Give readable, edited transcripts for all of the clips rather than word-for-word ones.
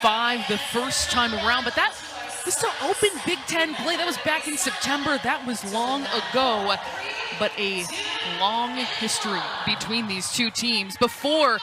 5 the first time around, but that was to open Big Ten play. That was back in September. That was long ago, but a long history between these two teams. Before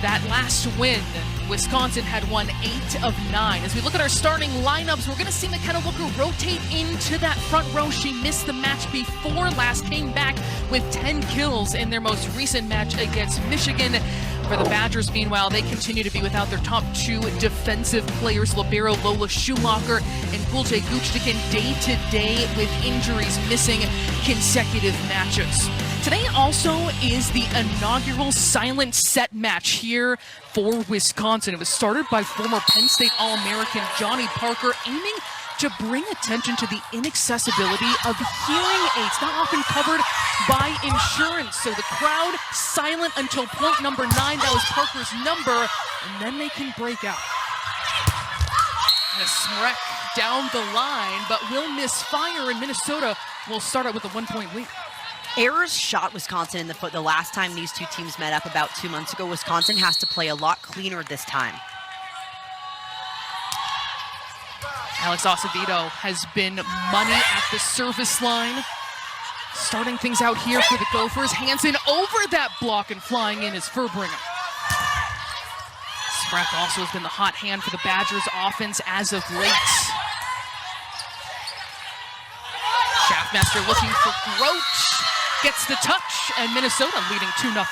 that last win, Wisconsin had won 8 of 9. As we look at our starting lineups, we're going to see McKenna Looker rotate into that front row. She missed the match before last, came back with 10 kills in their most recent match against Michigan. For the Badgers, meanwhile, they continue to be without their top 2 defensive players, libero Lola Schumacher and Gulce Guchtikin, day-to-day with injuries, missing consecutive matches. Today also is the inaugural silent set match here for Wisconsin. It was started by former Penn State All-American Johnny Parker, aiming to bring attention to the inaccessibility of hearing aids, not often covered by insurance. So the crowd silent until point number 9. That was Parker's number, and then they can break out. And a Smrek down the line, but will misfire, and Minnesota will start out with a 1-point lead. Errors shot Wisconsin in the foot the last time these two teams met up about 2 months ago. Wisconsin has to play a lot cleaner this time. Alex Acevedo has been money at the service line. Starting things out here for the Gophers. Hansen over that block and flying in is Furbringer. Smrek also has been the hot hand for the Badgers offense as of late. Schaffmaster looking for Groach. Gets the touch, and Minnesota leading 2-0.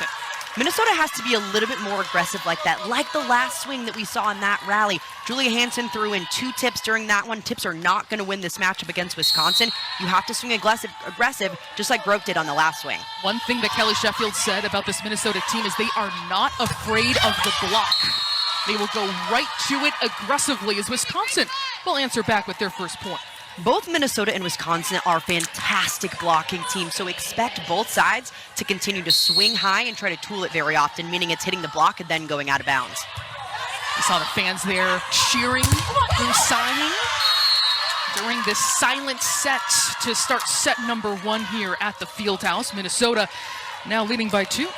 Minnesota has to be a little bit more aggressive like that, like the last swing that we saw in that rally. Julia Hansen threw in 2 tips during that one. Tips are not going to win this matchup against Wisconsin. You have to swing aggressive, just like Groach did on the last swing. One thing that Kelly Sheffield said about this Minnesota team is they are not afraid of the block. They will go right to it aggressively, as Wisconsin will answer back with their first point. Both Minnesota and Wisconsin are fantastic blocking teams, so expect both sides to continue to swing high and try to tool it very often, meaning it's hitting the block and then going out of bounds. We saw the fans there cheering and signing during this silent set to start set number 1 here at the Fieldhouse. Minnesota now leading by 2.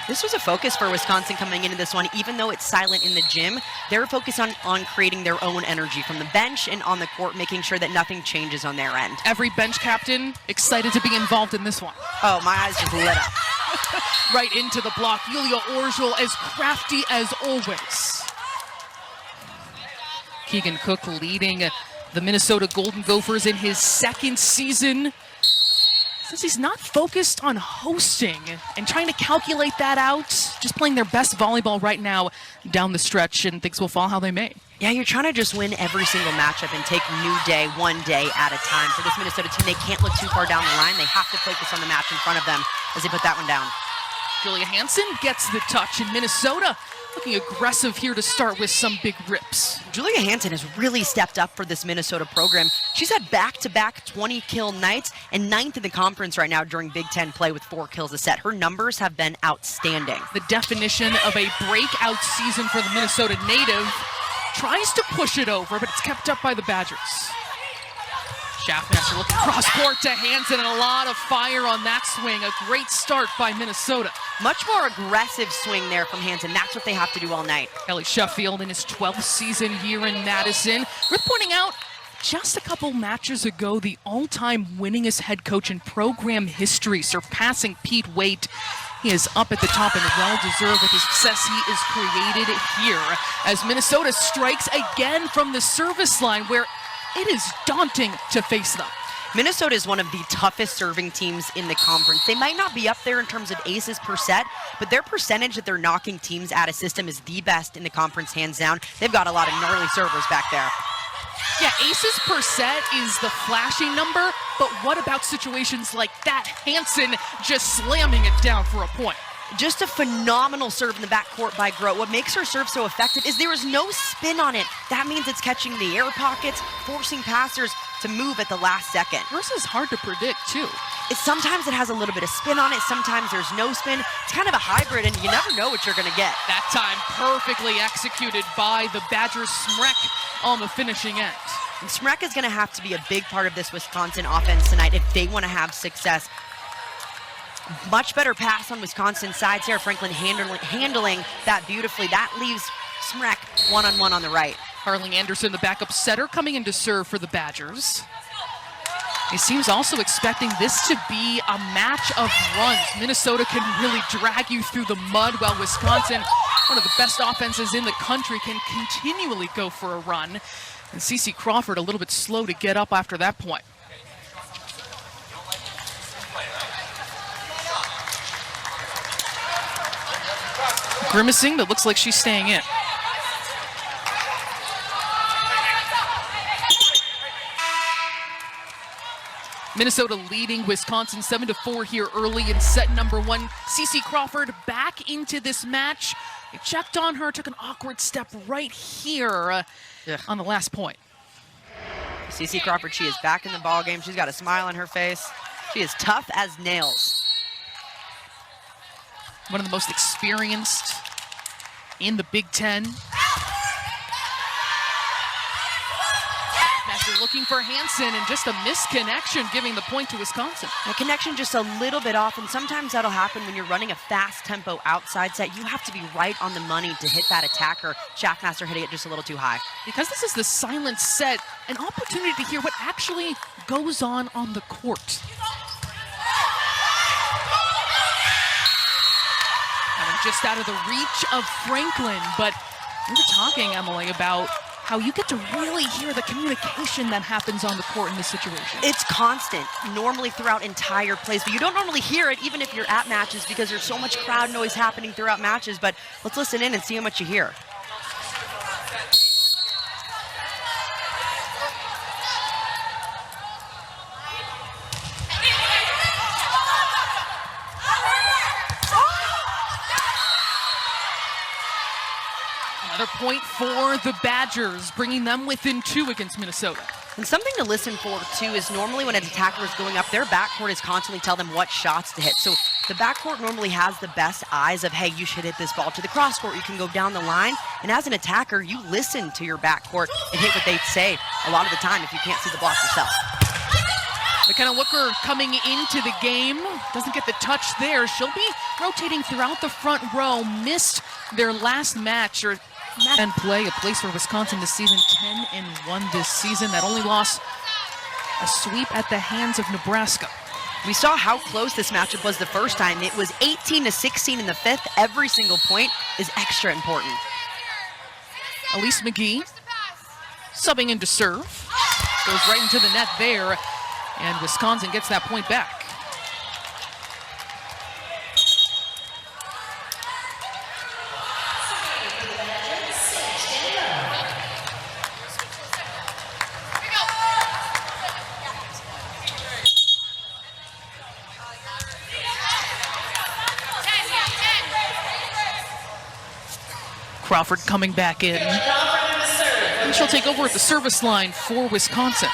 This was a focus for Wisconsin coming into this one. Even though it's silent in the gym, they're focused on creating their own energy from the bench and on the court, making sure that nothing changes on their end. Every bench captain excited to be involved in this one. Oh, my eyes just lit up. Right into the block. Yulia Orgel as crafty as always. Keegan Cook leading the Minnesota Golden Gophers in his 2nd season. Since he's not focused on hosting and trying to calculate that out, just playing their best volleyball right now down the stretch, and things will fall how they may. Yeah, you're trying to just win every single matchup and take new day, one day at a time. For this Minnesota team, they can't look too far down the line. They have to focus on the match in front of them as they put that one down. Julia Hansen gets the touch, and Minnesota looking aggressive here to start with some big rips. Julia Hansen has really stepped up for this Minnesota program. She's had back-to-back 20-kill nights and 9th in the conference right now during Big Ten play with 4 kills a set. Her numbers have been outstanding. The definition of a breakout season for the Minnesota native. Tries to push it over, but it's kept up by the Badgers. Schaffmaster looking cross-court to Hansen, and a lot of fire on that swing. A great start by Minnesota. Much more aggressive swing there from Hansen. That's what they have to do all night. Kelly Sheffield in his 12th season here in Madison. Worth pointing out, just a couple matches ago, the all-time winningest head coach in program history, surpassing Pete Waite. He is up at the top and well-deserved with the success he is created here as Minnesota strikes again from the service line, where it is daunting to face them. Minnesota is one of the toughest serving teams in the conference. They might not be up there in terms of aces per set, but their percentage that they're knocking teams out of system is the best in the conference, hands down. They've got a lot of gnarly servers back there. Yeah, aces per set is the flashing number, but what about situations like that? Hansen just slamming it down for a point. Just a phenomenal serve in the backcourt by Grote. What makes her serve so effective is there is no spin on it. That means it's catching the air pockets, forcing passers to move at the last second. Hers is hard to predict, too. Sometimes it has a little bit of spin on it. Sometimes there's no spin. It's kind of a hybrid, and you never know what you're going to get. That time perfectly executed by the Badgers' Smrek on the finishing end. And Smrek is going to have to be a big part of this Wisconsin offense tonight if they want to have success. Much better pass on Wisconsin's side. Sarah Franklin handling that beautifully. That leaves Smrek one-on-one on the right. Harling Anderson, the backup setter, coming in to serve for the Badgers. He seems also expecting this to be a match of runs. Minnesota can really drag you through the mud, while Wisconsin, one of the best offenses in the country, can continually go for a run. And Cece Crawford a little bit slow to get up after that point. Grimacing, that looks like she's staying in. Minnesota leading Wisconsin 7-4 here early in set number 1. Cece Crawford back into this match. They checked on her, took an awkward step right here on the last point. Cece Crawford, she is back in the ball game. She's got a smile on her face. She is tough as nails. One of the most experienced in the Big Ten. They're looking for Hansen, and just a misconnection giving the point to Wisconsin. The connection just a little bit off, and sometimes that'll happen when you're running a fast tempo outside set. You have to be right on the money to hit that attacker. Schaffmaster hitting it just a little too high. Because this is the silent set, an opportunity to hear what actually goes on the court. And just out of the reach of Franklin, but we were talking, Emily, about how you get to really hear the communication that happens on the court in this situation. It's constant, normally throughout entire plays, but you don't normally hear it even if you're at matches because there's so much crowd noise happening throughout matches, but let's listen in and see how much you hear. Another point for the Badgers, bringing them within 2 against Minnesota. And something to listen for, too, is normally when an attacker is going up, their backcourt is constantly telling them what shots to hit. So the backcourt normally has the best eyes of, hey, you should hit this ball to the cross-court. You can go down the line. And as an attacker, you listen to your backcourt and hit what they say a lot of the time if you can't see the block yourself. McKenna Wooker coming into the game, doesn't get the touch there. She'll be rotating throughout the front row, missed their last match and play, a place for Wisconsin this season, 10-1 this season. That only loss, a sweep at the hands of Nebraska. We saw how close this matchup was the first time. It was 18-16 in the 5th. Every single point is extra important. Elise McGee subbing in to serve. Goes right into the net there, and Wisconsin gets that point back. Crawford coming back in. And she'll take over at the service line for Wisconsin.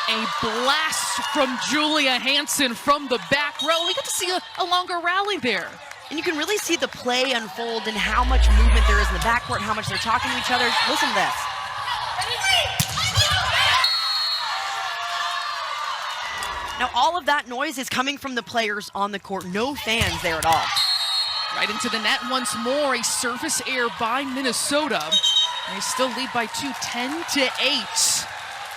A blast from Julia Hansen from the back row. We get to see a longer rally there. And you can really see the play unfold and how much movement there is in the backcourt, how much they're talking to each other. Listen to this. Now, all of that noise is coming from the players on the court. No fans there at all. Right into the net once more. A service error by Minnesota. They still lead by 2, 10-8.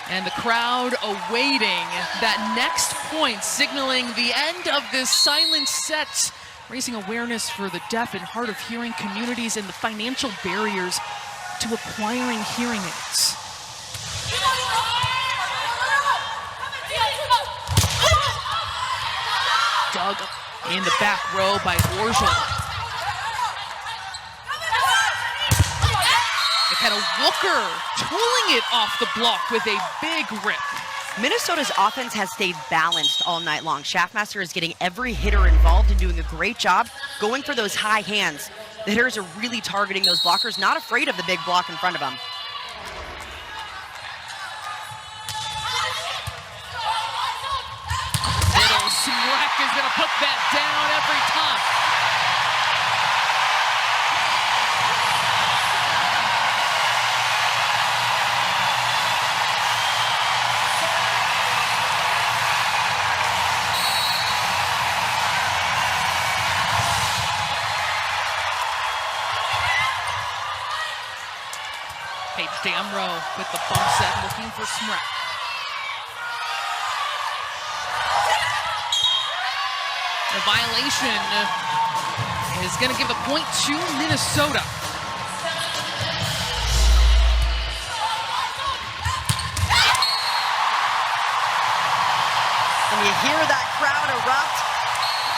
And the crowd awaiting that next point, signaling the end of this silent set, raising awareness for the deaf and hard of hearing communities and the financial barriers to acquiring hearing aids. Dug in the back row by Orgeron. McKenna Wooker tooling it off the block with a big rip. Minnesota's offense has stayed balanced all night long. Schaffmaster is getting every hitter involved and doing a great job going for those high hands. The hitters are really targeting those blockers, not afraid of the big block in front of them. that down every time. Paige Damrow with the bump set, looking for Smrek. The violation is going to give the point to Minnesota. And you hear that crowd erupt.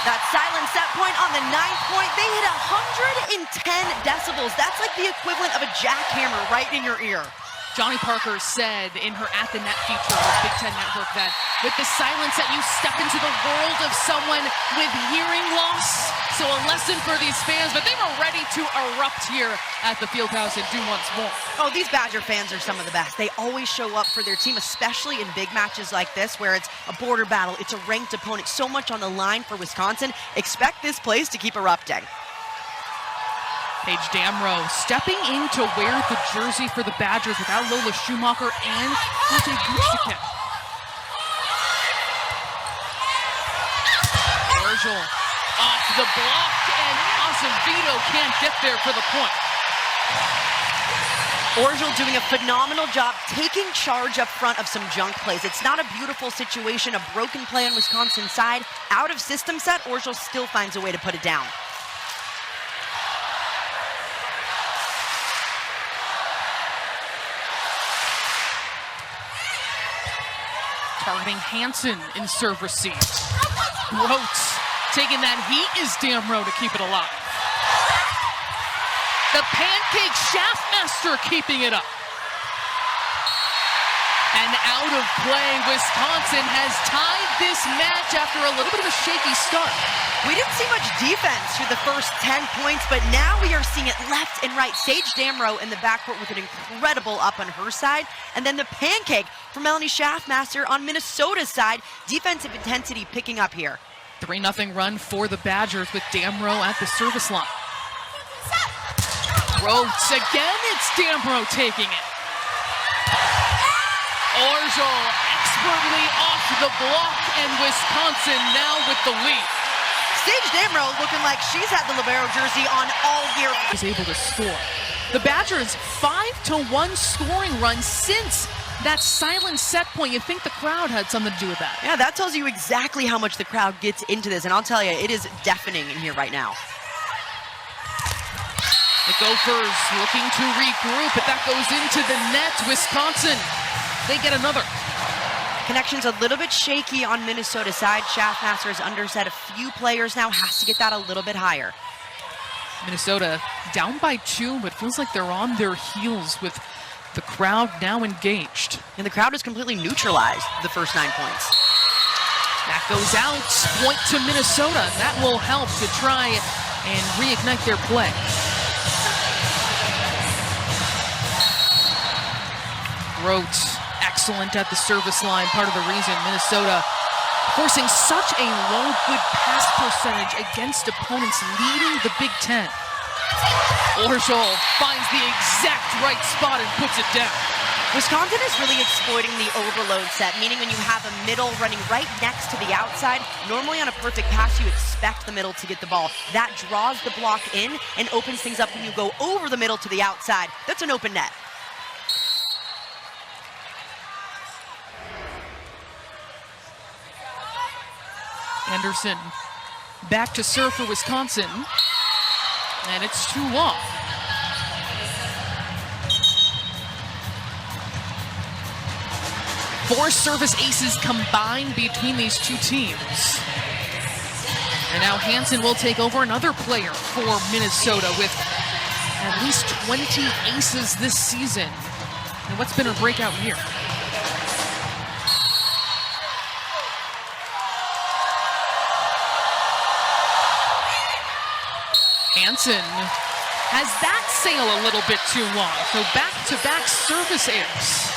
That silent set point on the 9th point, they hit 110 decibels. That's like the equivalent of a jackhammer right in your ear. Johnny Parker said in her At the Net feature with Big Ten Network that with the silence that you step into the world of someone with hearing loss. So a lesson for these fans, but they were ready to erupt here at the Fieldhouse and do once more. Oh, these Badger fans are some of the best. They always show up for their team, especially in big matches like this where it's a border battle, it's a ranked opponent, so much on the line for Wisconsin. Expect this place to keep erupting. Paige Damrow stepping in to wear the jersey for the Badgers without Lola Schumacher and Kate Gutschke. Orgel off the block, and Azevedo can't get there for the point. Orgel doing a phenomenal job taking charge up front of some junk plays. It's not a beautiful situation, a broken play on Wisconsin's side. Out of system set, Orgel still finds a way to put it down. Targeting Hansen in serve receive. Groats taking that heat is Damrow to keep it alive. The pancake Shaftmaster keeping it up. And out of play, Wisconsin has tied this match after a little bit of a shaky start. We didn't see much defense through the first 10 points, but now we are seeing it left and right. Sage Damrow in the backcourt with an incredible up on her side, and then the pancake from Melanie Shaftmaster on Minnesota's side. Defensive intensity picking up here. 3-0 run for the Badgers with Damrow at the service line. Groats again, it's Damrow taking it. Orgel expertly off the block, and Wisconsin now with the lead. Sage Damrow looking like she's had the libero jersey on all year. Is able to score. The Badgers 5-1 scoring run since that silent set point. You think the crowd had something to do with that? Yeah, that tells you exactly how much the crowd gets into this, and I'll tell you, it is deafening in here right now. The Gophers looking to regroup, but that goes into the net. Wisconsin, they get another. Connection's a little bit shaky on Minnesota's side. Shaftmaster has underset a few players now, has to get that a little bit higher. Minnesota down by 2, but feels like they're on their heels with the crowd now engaged. And the crowd is completely neutralized the first 9 points. That goes out, point to Minnesota. That will help to try and reignite their play. Groats, excellent at the service line. Part of the reason Minnesota forcing such a low good pass percentage against opponents leading the Big Ten. Orgel finds the exact right spot and puts it down. Wisconsin is really exploiting the overload set, meaning when you have a middle running right next to the outside, normally on a perfect pass you expect the middle to get the ball. That draws the block in and opens things up when you go over the middle to the outside. That's an open net. Anderson back to serve for Wisconsin, and it's too long. Four service aces combined between these two teams. And now Hansen will take over, another player for Minnesota with at least 20 aces this season. And what's been her breakout year? Hansen has that sail a little bit too long. So back-to-back service errors.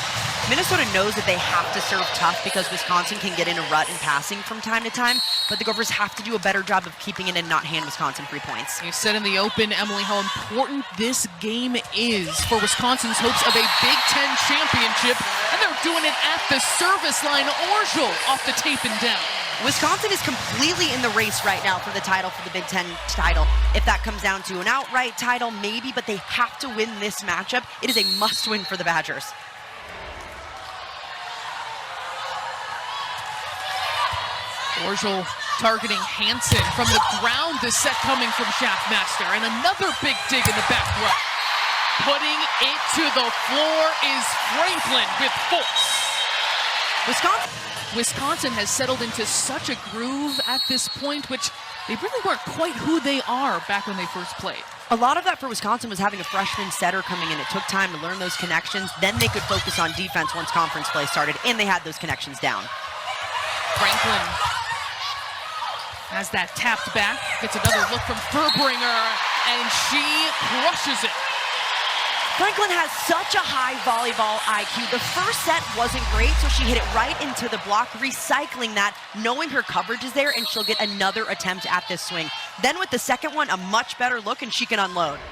Minnesota knows that they have to serve tough because Wisconsin can get in a rut in passing from time to time, but the Gophers have to do a better job of keeping it and not hand Wisconsin free points. You said in the open, Emily, how important this game is for Wisconsin's hopes of a Big Ten championship, and they're doing it at the service line. Orgel off the tape and down. Wisconsin is completely in the race right now for the title, for the Big Ten title. If that comes down to an outright title, maybe, but they have to win this matchup. It is a must-win for the Badgers. Orgel targeting Hansen from the ground. This set coming from Schaffmaster, and another big dig in the back row. Putting it to the floor is Franklin with force. Wisconsin has settled into such a groove at this point, which they really weren't quite who they are back when they first played. A lot of that for Wisconsin was having a freshman setter coming in. It took time to learn those connections. Then they could focus on defense once conference play started, and they had those connections down. Franklin has that tapped back, gets another look from Furbringer, and she crushes it. Franklin has such a high volleyball IQ. The first set wasn't great, so she hit it right into the block, recycling that, knowing her coverage is there, and she'll get another attempt at this swing. Then with the second one, a much better look, and she can unload.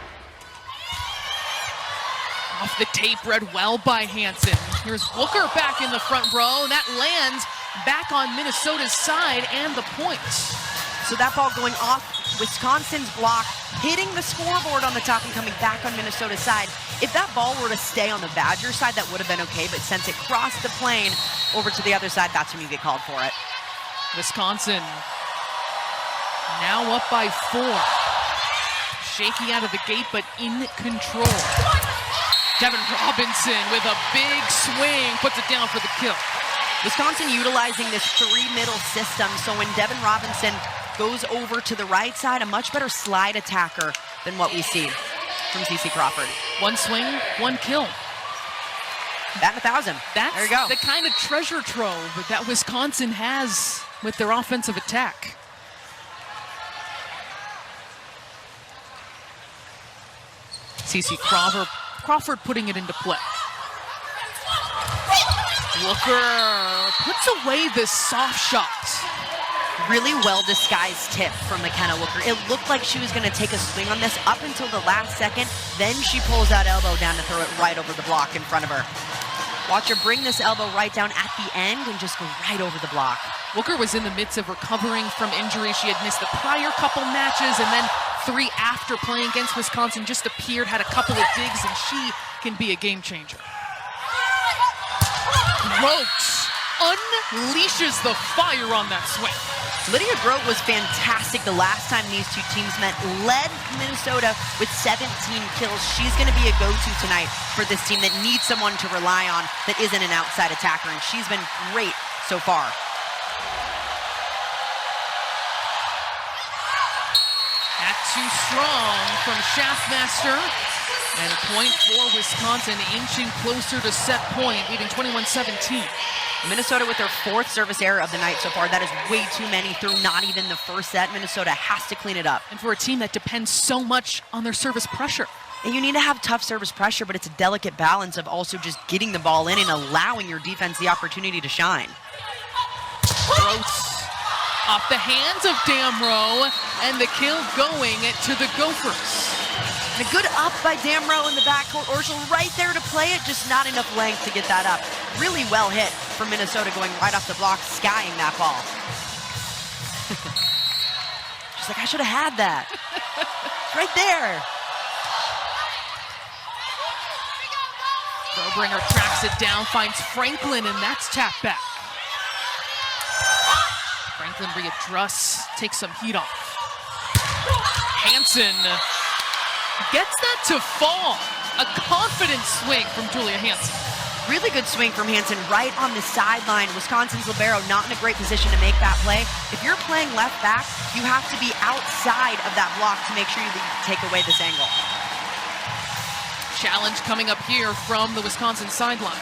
Off the tape, read well by Hansen. Here's Booker back in the front row, and that lands back on Minnesota's side and the point. So that ball going off Wisconsin's block, hitting the scoreboard on the top and coming back on Minnesota's side. If that ball were to stay on the Badger side, that would have been okay, but since it crossed the plane over to the other side, that's when you get called for it. Wisconsin now up by 4. Shaky out of the gate, but in control. Devin Robinson with a big swing, puts it down for the kill. Wisconsin utilizing this 3-middle system, so when Devin Robinson goes over to the right side, a much better slide attacker than what we see from CC Crawford. One swing, one kill. Bat in 1,000. That's there you go. The kind of treasure trove that Wisconsin has with their offensive attack. CC Crawford putting it into play. Looker puts away this soft shot. Really well-disguised tip from McKenna Looker. It looked like she was going to take a swing on this up until the last second. Then she pulls that elbow down to throw it right over the block in front of her. Watch her bring this elbow right down at the end and just go right over the block. Looker was in the midst of recovering from injury. She had missed the prior couple matches, and then 3 after playing against Wisconsin, just appeared, had a couple of digs, and she can be a game changer. Grote unleashes the fire on that swing. Lydia Grote was fantastic the last time these two teams met, led Minnesota with 17 kills. She's going to be a go-to tonight for this team that needs someone to rely on that isn't an outside attacker, and she's been great so far. That's too strong from Schaffmaster. And a point for Wisconsin, inching closer to set point, leading 21-17. Minnesota with their 4th service error of the night so far. That is way too many through not even the first set. Minnesota has to clean it up. And for a team that depends so much on their service pressure. And you need to have tough service pressure, but it's a delicate balance of also just getting the ball in and allowing your defense the opportunity to shine. Grote off the hands of Damrow, and the kill going to the Gophers. And a good up by Damrow in the backcourt. Orgel right there to play it, just not enough length to get that up. Really well hit from Minnesota, going right off the block, skying that ball. She's like, I should have had that. Right there. Furbringer tracks it down, finds Franklin, and that's tapped back. Franklin readjusts, takes some heat off. Hansen gets that to fall. A confident swing from Julia Hansen. Really good swing from Hansen right on the sideline. Wisconsin's libero not in a great position to make that play. If you're playing left back, you have to be outside of that block to make sure you take away this angle. Challenge coming up here from the Wisconsin sideline.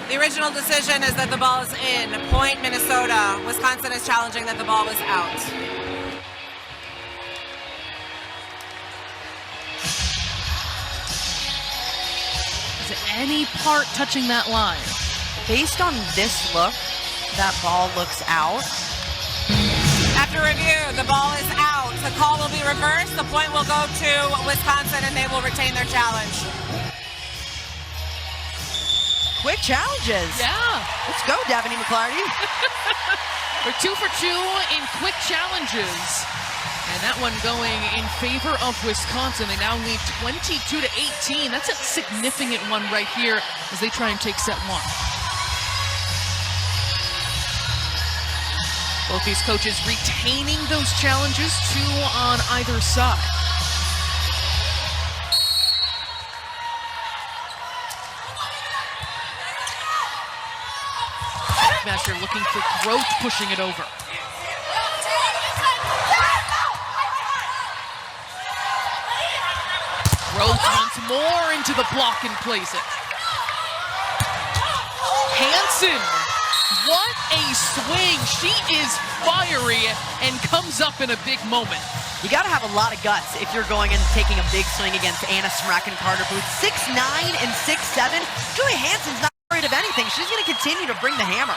The original decision is that the ball is in. Point Minnesota. Wisconsin is challenging that the ball was out. any part touching that line. Based on this look, that ball looks out. After review, the ball is out. The call will be reversed. The point will go to Wisconsin, and they will retain their challenge. Quick challenges. Yeah. Let's go, Davini McClarty. We're 2 for 2 in quick challenges. And that one going in favor of Wisconsin. They now lead 22-18. That's a significant one right here as they try and take set 1. Both these coaches retaining those challenges, 2 on either side. Master looking for growth, pushing it over. Growth once more into the block and plays it. Hansen, what a swing. She is fiery and comes up in a big moment. You got to have a lot of guts if you're going and taking a big swing against Anna Smrek and Carter Booth. 6'9" and 6'7". Julia Hansen's not afraid of anything. She's going to continue to bring the hammer.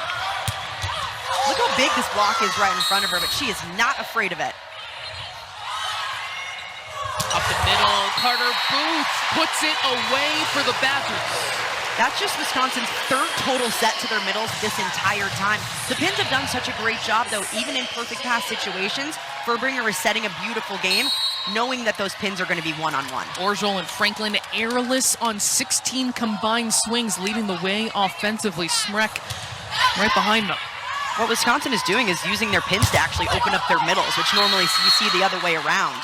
Look how big this block is right in front of her, but she is not afraid of it. Up the middle, Carter Booth puts it away for the Badgers. That's just Wisconsin's 3rd total set to their middles this entire time. The Pins have done such a great job, though, even in perfect pass situations. Verbringer is setting a beautiful game, knowing that those pins are going to be one-on-one. Orjol and Franklin airless on 16 combined swings, leading the way offensively. Smrek right behind them. What Wisconsin is doing is using their pins to actually open up their middles, which normally you see the other way around.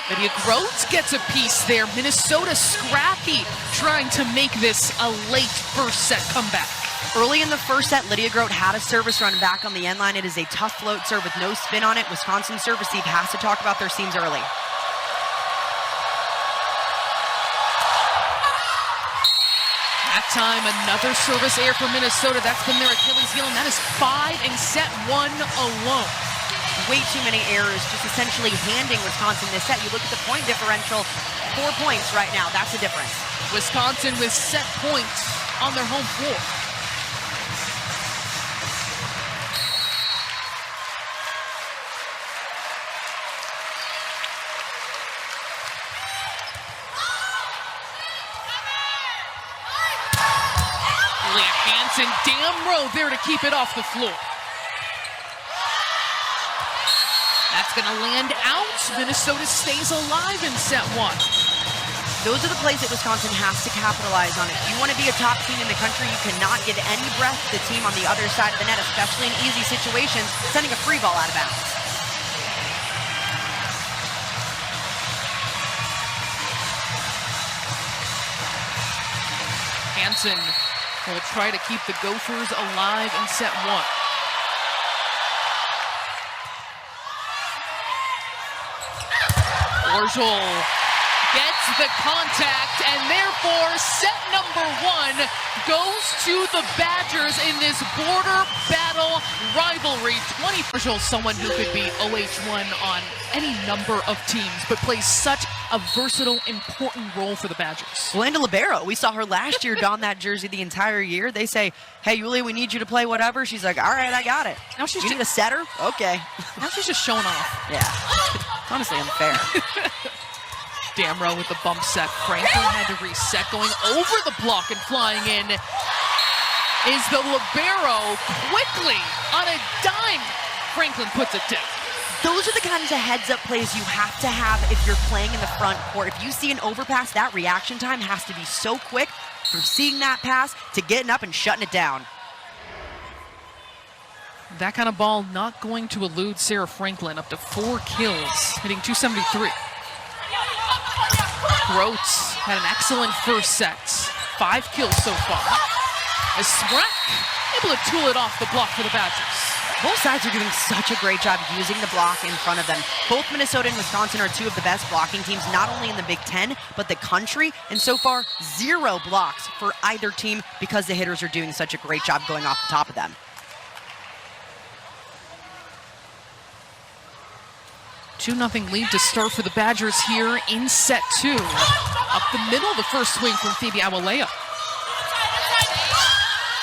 Lydia Groats gets a piece there. Minnesota scrappy, trying to make this a late first set comeback. Early in the first set, Lydia Groat had a service run back on the end line. It is a tough float serve with no spin on it. Wisconsin service team has to talk about their seams early. That time, another service error for Minnesota. That's been their Achilles heel, and that is 5 in set 1 alone. Way too many errors, just essentially handing Wisconsin this set. You look at the point differential, 4 points right now. That's the difference. Wisconsin with set points on their home floor. Julia Hansen, damn row there to keep it off the floor. That's going to land out. Minnesota stays alive in set 1. Those are the plays that Wisconsin has to capitalize on. If you want to be a top team in the country, you cannot give any breath to the team on the other side of the net, especially in easy situations, sending a free ball out of bounds. Hansen will try to keep the Gophers alive in set 1. Orjol gets the contact, and therefore set number 1 goes to the Badgers in this border battle rivalry. Orjol, someone who could be OH1 on any number of teams, but plays such a versatile, important role for the Badgers. Glenda Libero, we saw her last year don that jersey the entire year. They say, hey, Yulia, we need you to play whatever. She's like, all right, I got it. Now she's you need a setter? Okay. Now she's just showing off. Yeah. Honestly unfair. Damrow with the bump set. Franklin had to reset, going over the block and flying in is the libero. Quickly on a dime, Franklin puts it down. Those are the kinds of heads-up plays you have to have if you're playing in the front court. If you see an overpass, that reaction time has to be so quick from seeing that pass to getting up and shutting it down. That kind of ball not going to elude Sarah Franklin. Up to 4 kills, hitting 273. Groats had an excellent first set. 5 kills so far. As Smrek able to tool it off the block for the Badgers. Both sides are doing such a great job using the block in front of them. Both Minnesota and Wisconsin are 2 of the best blocking teams, not only in the Big Ten, but the country. And so far, 0 blocks for either team because the hitters are doing such a great job going off the top of them. 2-0 lead to start for the Badgers here in set 2. Up the middle, the first swing from Phoebe Awaleo.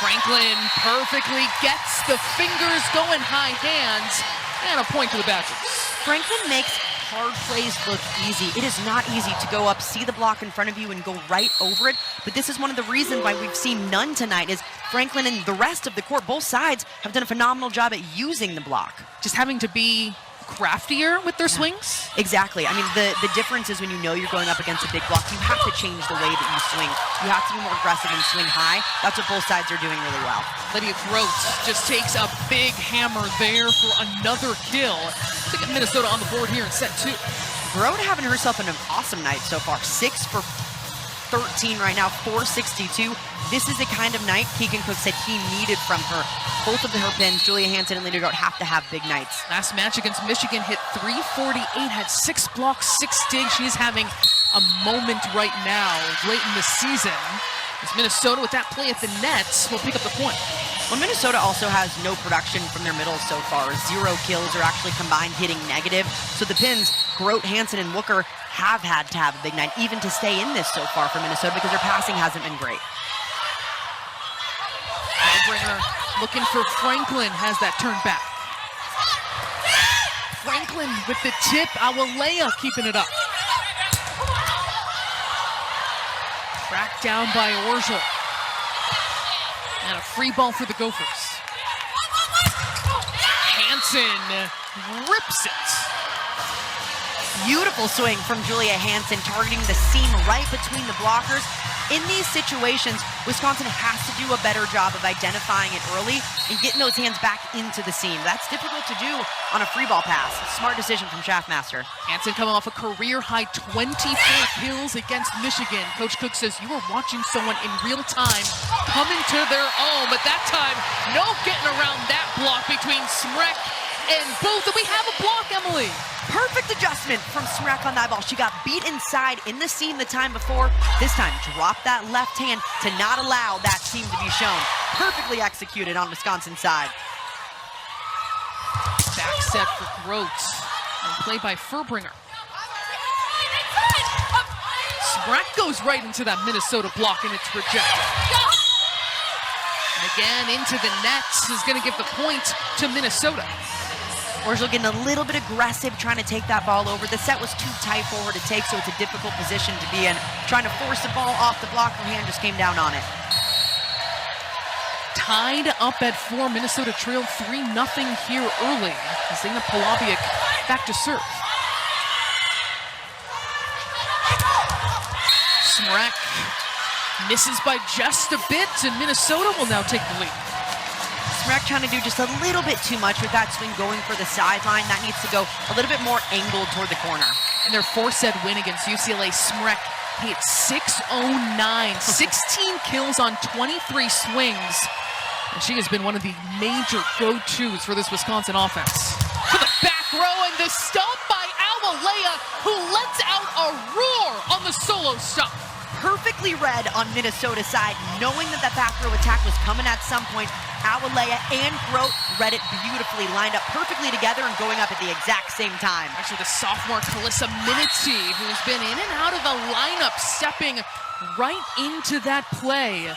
Franklin perfectly gets the fingers going, high hands, and a point to the Badgers. Franklin makes hard plays look easy. It is not easy to go up, see the block in front of you, and go right over it. But this is one of the reasons why we've seen none tonight is Franklin and the rest of the court, both sides, have done a phenomenal job at using the block. Just having to be craftier with their swings? Exactly. I mean, the difference is when you know you're going up against a big block, you have to change the way that you swing. You have to be more aggressive and swing high. That's what both sides are doing really well. Lydia Grote just takes a big hammer there for another kill to get Minnesota on the board here in set 2. Grote having herself an awesome night so far. 6 for 13 right now, 462. This is the kind of night Keegan Cook said he needed from her. Both of her pins, Julia Hansen and Lydia Grote, have to have big nights. Last match against Michigan hit 348, had 6 blocks, 6 digs. She's having a moment right now, late in the season. As Minnesota, with that play at the nets, will pick up the point. Well, Minnesota also has no production from their middle so far. 0 kills are actually combined hitting negative. So the pins, Grote, Hansen, and Wooker have had to have a big night, even to stay in this so far for Minnesota, because their passing hasn't been great. Bringer looking for Franklin, has that turned back. Franklin with the tip, Awalea keeping it up. Tracked down by Orgel. And a free ball for the Gophers. Hansen rips it. Beautiful swing from Julia Hansen, targeting the seam right between the blockers. In these situations, Wisconsin has to do a better job of identifying it early and getting those hands back into the seam. That's difficult to do on a free ball pass. Smart decision from Schaffmaster. Hansen coming off a career-high 24 kills against Michigan. Coach Cook says you were watching someone in real time come into their own, but that time, no getting around that block between Smrek and both. And we have a block, Emily. Perfect adjustment from Smrek on that ball. She got beat inside in the seam the time before. This time, dropped that left hand to not allow that seam to be shown. Perfectly executed on Wisconsin's side. Back set for Grote. And play by Furbringer. Smrek goes right into that Minnesota block, and it's rejected. And again, into the nets is going to give the point to Minnesota. Orgel getting a little bit aggressive, trying to take that ball over. The set was too tight for her to take, so it's a difficult position to be in. Trying to force the ball off the block, her hand just came down on it. Tied up at 4, Minnesota trailed 3-0 here early. Zena Polabiak back to serve. Smrek misses by just a bit, and Minnesota will now take the lead. Smrek trying to do just a little bit too much with that swing, going for the sideline. That needs to go a little bit more angled toward the corner. In their 4-set win against UCLA, Smrek hit 609, 16 kills on 23 swings. And she has been one of the major go-tos for this Wisconsin offense. To the back row, and the stomp by Awalea, who lets out a roar on the solo stomp. Perfectly read on Minnesota's side, knowing that back row attack was coming at some point. Awalea and Grote read it beautifully, lined up perfectly together and going up at the exact same time. Actually, the sophomore Kalissa Minitsy, who's been in and out of the lineup, stepping right into that play.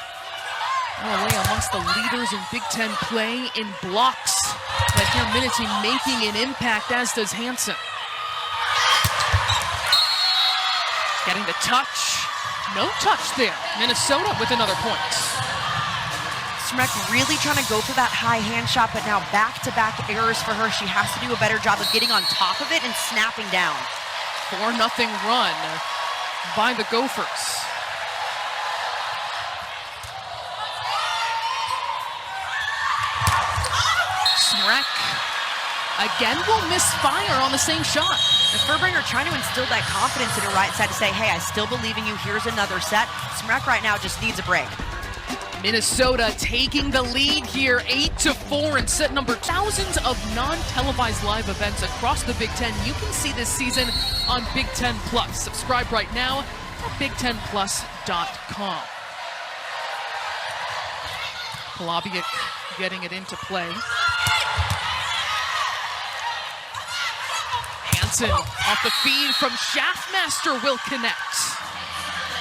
Awalea amongst the leaders in Big Ten play in blocks. But here Minitsy making an impact, as does Hansen. Getting the touch. No touch there. Minnesota with another point. Smrek really trying to go for that high hand shot, but now back-to-back errors for her. She has to do a better job of getting on top of it and snapping down. 4-0 run by the Gophers. Smrek again will miss fire on the same shot. And Furbringer trying to instill that confidence in her right side to say, hey, I still believe in you. Here's another set. Smrek right now just needs a break. Minnesota taking the lead here, 8-4 in set number. Thousands of non-televised live events across the Big Ten. You can see this season on Big Ten Plus. Subscribe right now at BigTenPlus.com. Polabiak getting it into play. Hansen off the feed from Schaffmaster will connect.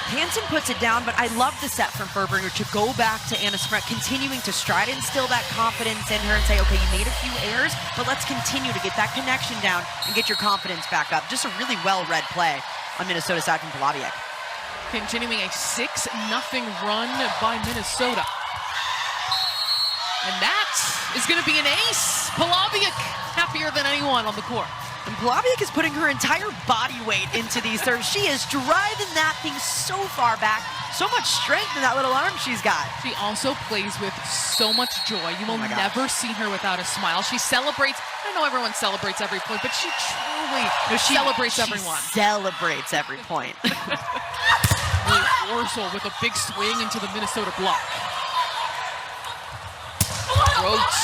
Hansen puts it down, but I love the set from Furbringer to go back to Anna Smrek, continuing to try to instill that confidence in her and say, okay, you made a few errors, but let's continue to get that connection down and get your confidence back up. Just a really well-read play on Minnesota's side from Polavic. Continuing a 6-0 run by Minnesota. And that is going to be an ace. Polavic happier than anyone on the court. And Polavic is putting her entire body weight into these serves. She is driving that thing so far back. So much strength in that little arm she's got. She also plays with so much joy. You will never see her without a smile. She celebrates. I know everyone celebrates every point, but she truly celebrates everyone. Celebrates every point. Orzel with a big swing into the Minnesota block. Rhodes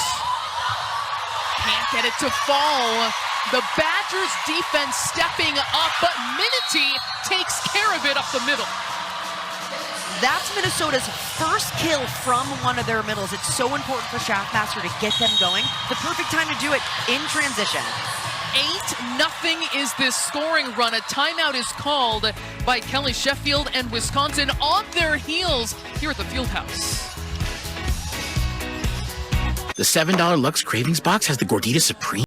can't get it to fall. The Badgers defense stepping up, but Minity takes care of it up the middle. That's Minnesota's first kill from one of their middles. It's so important for Schaffmaster to get them going. The perfect time to do it in transition. 8-0 is this scoring run. A timeout is called by Kelly Sheffield, and Wisconsin on their heels here at the Fieldhouse. The $7 Lux Cravings box has the Gordita Supreme.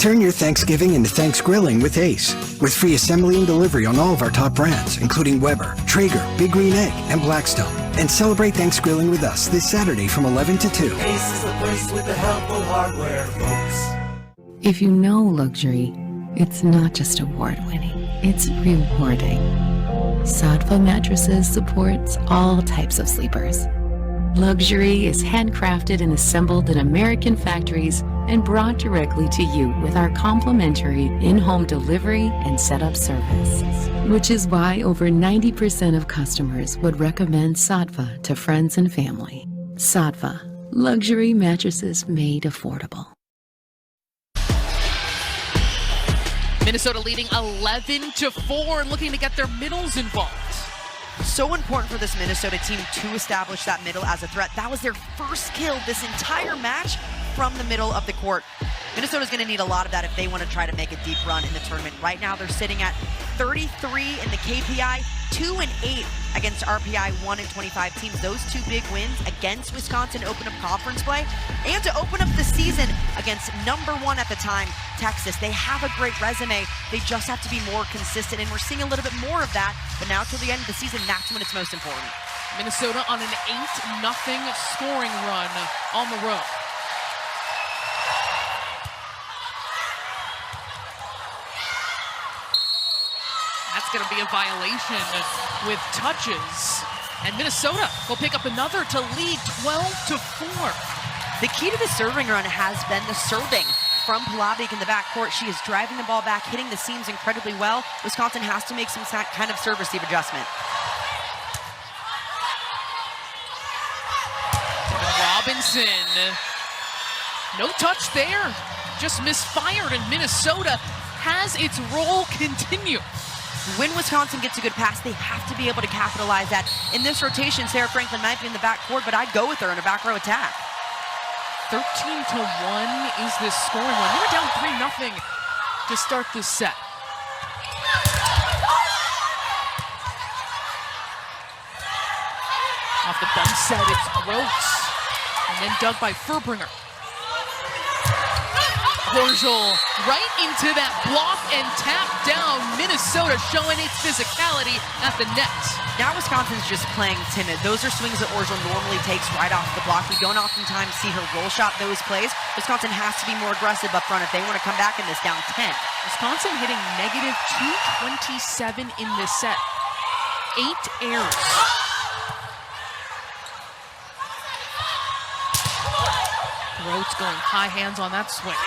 Turn your Thanksgiving into Thanks Grilling with Ace. With free assembly and delivery on all of our top brands, including Weber, Traeger, Big Green Egg, and Blackstone. And celebrate Thanks Grilling with us this Saturday from 11 to 2. Ace is the place with the helpful hardware, folks. If you know luxury, it's not just award-winning, it's rewarding. Sadva Mattresses supports all types of sleepers. Luxury is handcrafted and assembled in American factories and brought directly to you with our complimentary in-home delivery and setup service. Which is why over 90% of customers would recommend Sadva to friends and family. Sadva, luxury mattresses made affordable. Minnesota leading 11-4 and looking to get their middles involved. So important for this Minnesota team to establish that middle as a threat. That was their first kill this entire match from the middle of the court. Minnesota's going to need a lot of that if they want to try to make a deep run in the tournament. Right now, they're sitting at 33 in the KPI, 2-8 against RPI 1-25 teams. Those two big wins against Wisconsin open up conference play and to open up the season against #1 at the time, Texas. They have a great resume. They just have to be more consistent, and we're seeing a little bit more of that. But now till the end of the season, that's when it's most important. Minnesota on an 8-0 scoring run on the road. That's going to be a violation with touches. And Minnesota will pick up another to lead 12-4. The key to the serving run has been the serving from Polavic in the backcourt. She is driving the ball back, hitting the seams incredibly well. Wisconsin has to make some kind of serve receive adjustment. Robinson, no touch there, just misfired, and Minnesota has its roll continue. When Wisconsin gets a good pass, they have to be able to capitalize that. In this rotation, Sarah Franklin might be in the backcourt, but I'd go with her in a back row attack. 13-1 is this scoring run. They were down 3-0 to start this set. Off the bump set, it's Gross. And then dug by Furbringer. Orzel right into that block and tap down. Minnesota showing its physicality at the net. Now Wisconsin's just playing timid. Those are swings that Orzel normally takes right off the block. We don't oftentimes see her roll shot those plays. Wisconsin has to be more aggressive up front if they want to come back in this down 10. Wisconsin hitting -227 in this set. 8 errors. Rhodes going high hands on that swing.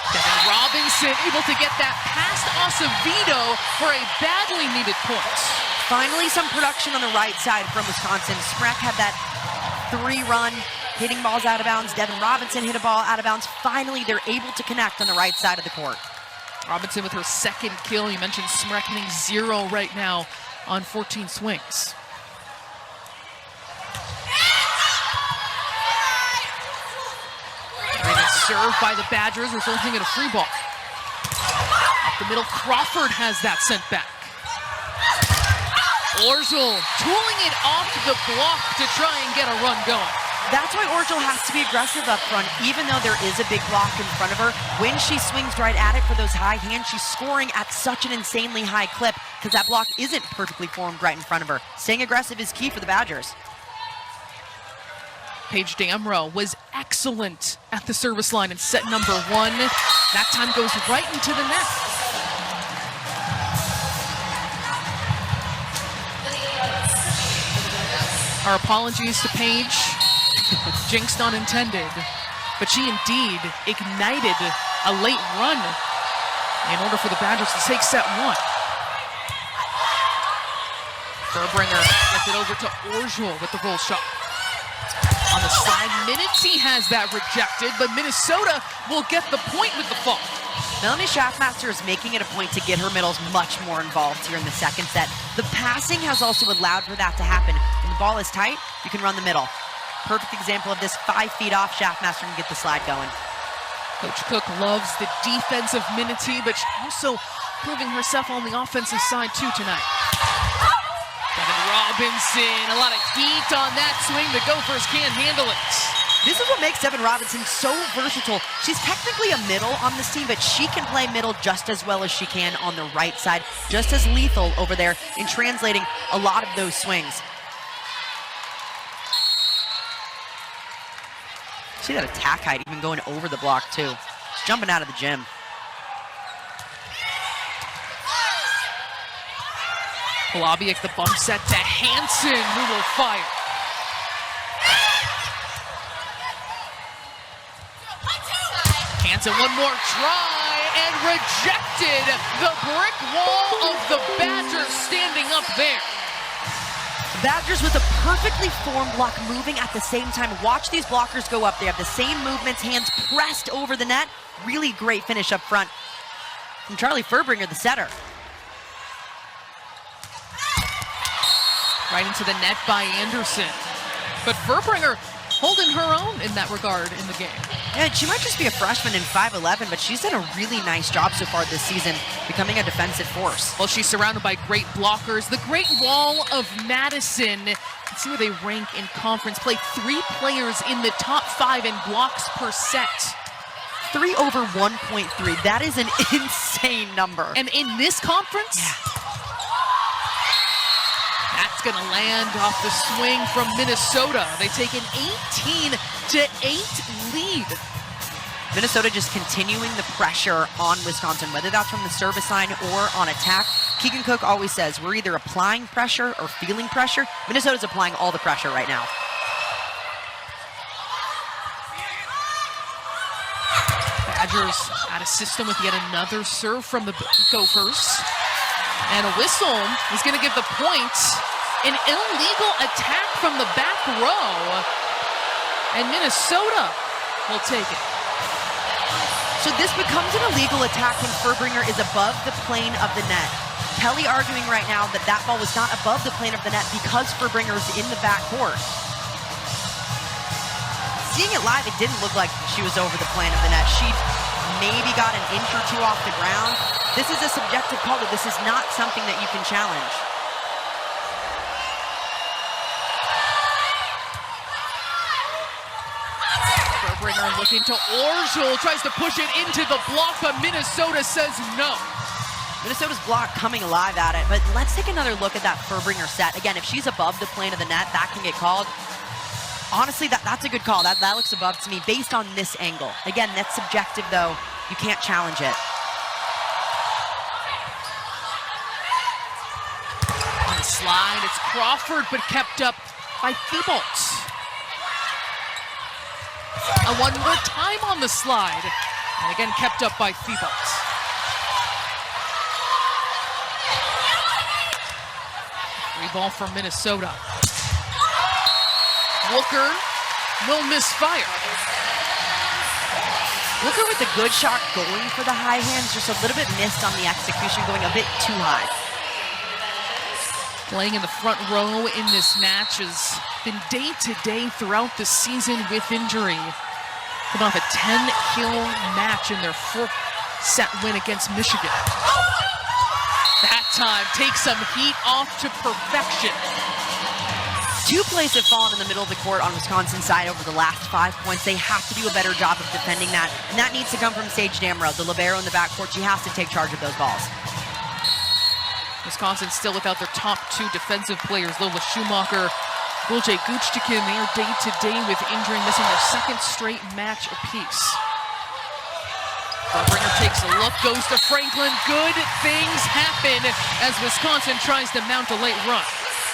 Devin Robinson able to get that past Acevedo for a badly needed point. Finally, some production on the right side from Wisconsin. Smrek had that 3-run, hitting balls out of bounds. Devin Robinson hit a ball out of bounds. Finally, they're able to connect on the right side of the court. Robinson with her second kill. You mentioned Smrek hitting 0 right now on 14 swings. serve by the Badgers, resulting in a free ball. Up the middle, Crawford has that sent back. Orgel tooling it off the block to try and get a run going. That's why Orgel has to be aggressive up front, even though there is a big block in front of her. When she swings right at it for those high hands, she's scoring at such an insanely high clip because that block isn't perfectly formed right in front of her. Staying aggressive is key for the Badgers. Paige Damrow was excellent at the service line in set number 1. That time goes right into the net. Our apologies to Paige. Jinx not intended, but she indeed ignited a late run in order for the Badgers to take set 1. Furbringer gets it over to Orgel with the roll shot. On the side, Minity has that rejected, but Minnesota will get the point with the fall. Melanie Schaffmaster is making it a point to get her middles much more involved here in the second set. The passing has also allowed for that to happen. When the ball is tight, you can run the middle. Perfect example of this, 5 feet off, Schaffmaster can get the slide going. Coach Cook loves the defensive Minity, but she's also proving herself on the offensive side too tonight. Devin Robinson, a lot of heat on that swing. The Gophers can't handle it. This is what makes Devin Robinson so versatile. She's technically a middle on this team, but she can play middle just as well as she can on the right side, just as lethal over there in translating a lot of those swings. See that attack height even going over the block too. She's jumping out of the gym. Polabiak the bump set to Hansen, who will fire. Hansen, one more try, and rejected. The brick wall of the Badgers standing up there. Badgers with a perfectly formed block moving at the same time. Watch these blockers go up. They have the same movements, hands pressed over the net. Really great finish up front from Charlie Furbringer, the setter. Right into the net by Anderson. But Furbringer holding her own in that regard in the game. Yeah, she might just be a freshman in 5'11", but she's done a really nice job so far this season, becoming a defensive force. Well, she's surrounded by great blockers. The Great Wall of Madison. Let's see where they rank in conference play. 3 players in the top 5 in blocks per set. 3 over 1.3. That is an insane number. And in this conference, that's going to land off the swing from Minnesota. They take an 18-8 lead. Minnesota just continuing the pressure on Wisconsin, whether that's from the service line or on attack. Keegan Cook always says, we're either applying pressure or feeling pressure. Minnesota's applying all the pressure right now. Badgers out of system with yet another serve from the Gophers. And a whistle is going to give the point. An illegal attack from the back row. And Minnesota will take it. So this becomes an illegal attack when Furbringer is above the plane of the net. Kelly arguing right now that that ball was not above the plane of the net because Furbringer's in the backcourt. Seeing it live, it didn't look like she was over the plane of the net. She maybe got an inch or 2 off the ground. This is a subjective call. This is not something that you can challenge. Furbringer looking to Orgel, tries to push it into the block, but Minnesota says no. Minnesota's block coming alive at it, but let's take another look at that Furbringer set. Again, if she's above the plane of the net, that can get called. Honestly, that's a good call. That looks above to me based on this angle. Again, that's subjective though. You can't challenge it. On the slide, it's Crawford, but kept up by Thibault. And one more time on the slide. And again, kept up by Thibault. Free ball from Minnesota. Wooker will misfire. Wooker with a good shot going for the high hands, just a little bit missed on the execution, going a bit too high. Playing in the front row in this match has been day-to-day throughout the season with injury. Coming off a 10-kill match in their fourth-set win against Michigan. That time takes some heat off to perfection. 2 plays have fallen in the middle of the court on Wisconsin's side over the last 5 points. They have to do a better job of defending that, and that needs to come from Sage Damrow, the libero in the backcourt. She has to take charge of those balls. Wisconsin still without their top 2 defensive players, Lola Schumacher, Gulje Guchtikin. They are day-to-day with injury, missing their 2nd straight match apiece. Barbringer takes a look, goes to Franklin. Good things happen as Wisconsin tries to mount a late run.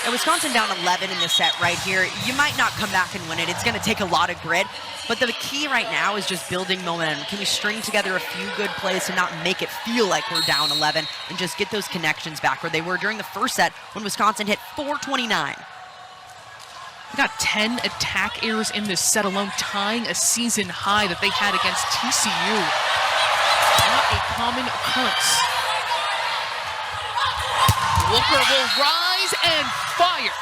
And Wisconsin down 11 in the set right here. You might not come back and win it. It's going to take a lot of grit. But the key right now is just building momentum. Can we string together a few good plays to not make it feel like we're down 11 and just get those connections back where they were during the first set when Wisconsin hit 429. They got 10 attack errors in this set alone, tying a season high that they had against TCU. Not a common occurrence. Wooker will rise and fire.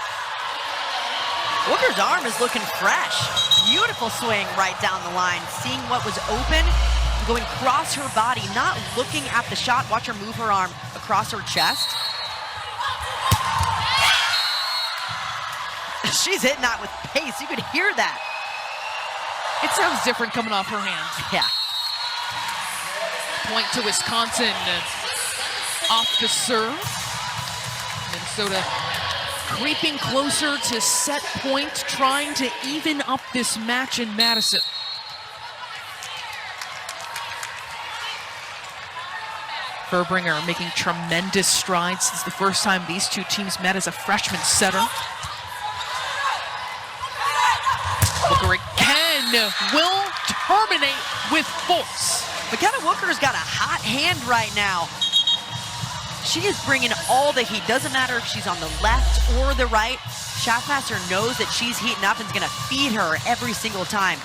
Wooker's arm is looking fresh. Beautiful swing right down the line. Seeing what was open, going across her body, not looking at the shot. Watch her move her arm across her chest. She's hitting that with pace. You could hear that. It sounds different coming off her hands. Yeah. Point to Wisconsin. Off the serve. Minnesota creeping closer to set point, trying to even up this match in Madison. Furbringer making tremendous strides since the first time these 2 teams met as a freshman setter. Booker again will terminate with force. McKenna Wooker's got a hot hand right now. She is bringing all the heat. Doesn't matter if she's on the left or the right. Shotmaster knows that she's heating up and is going to feed her every single time.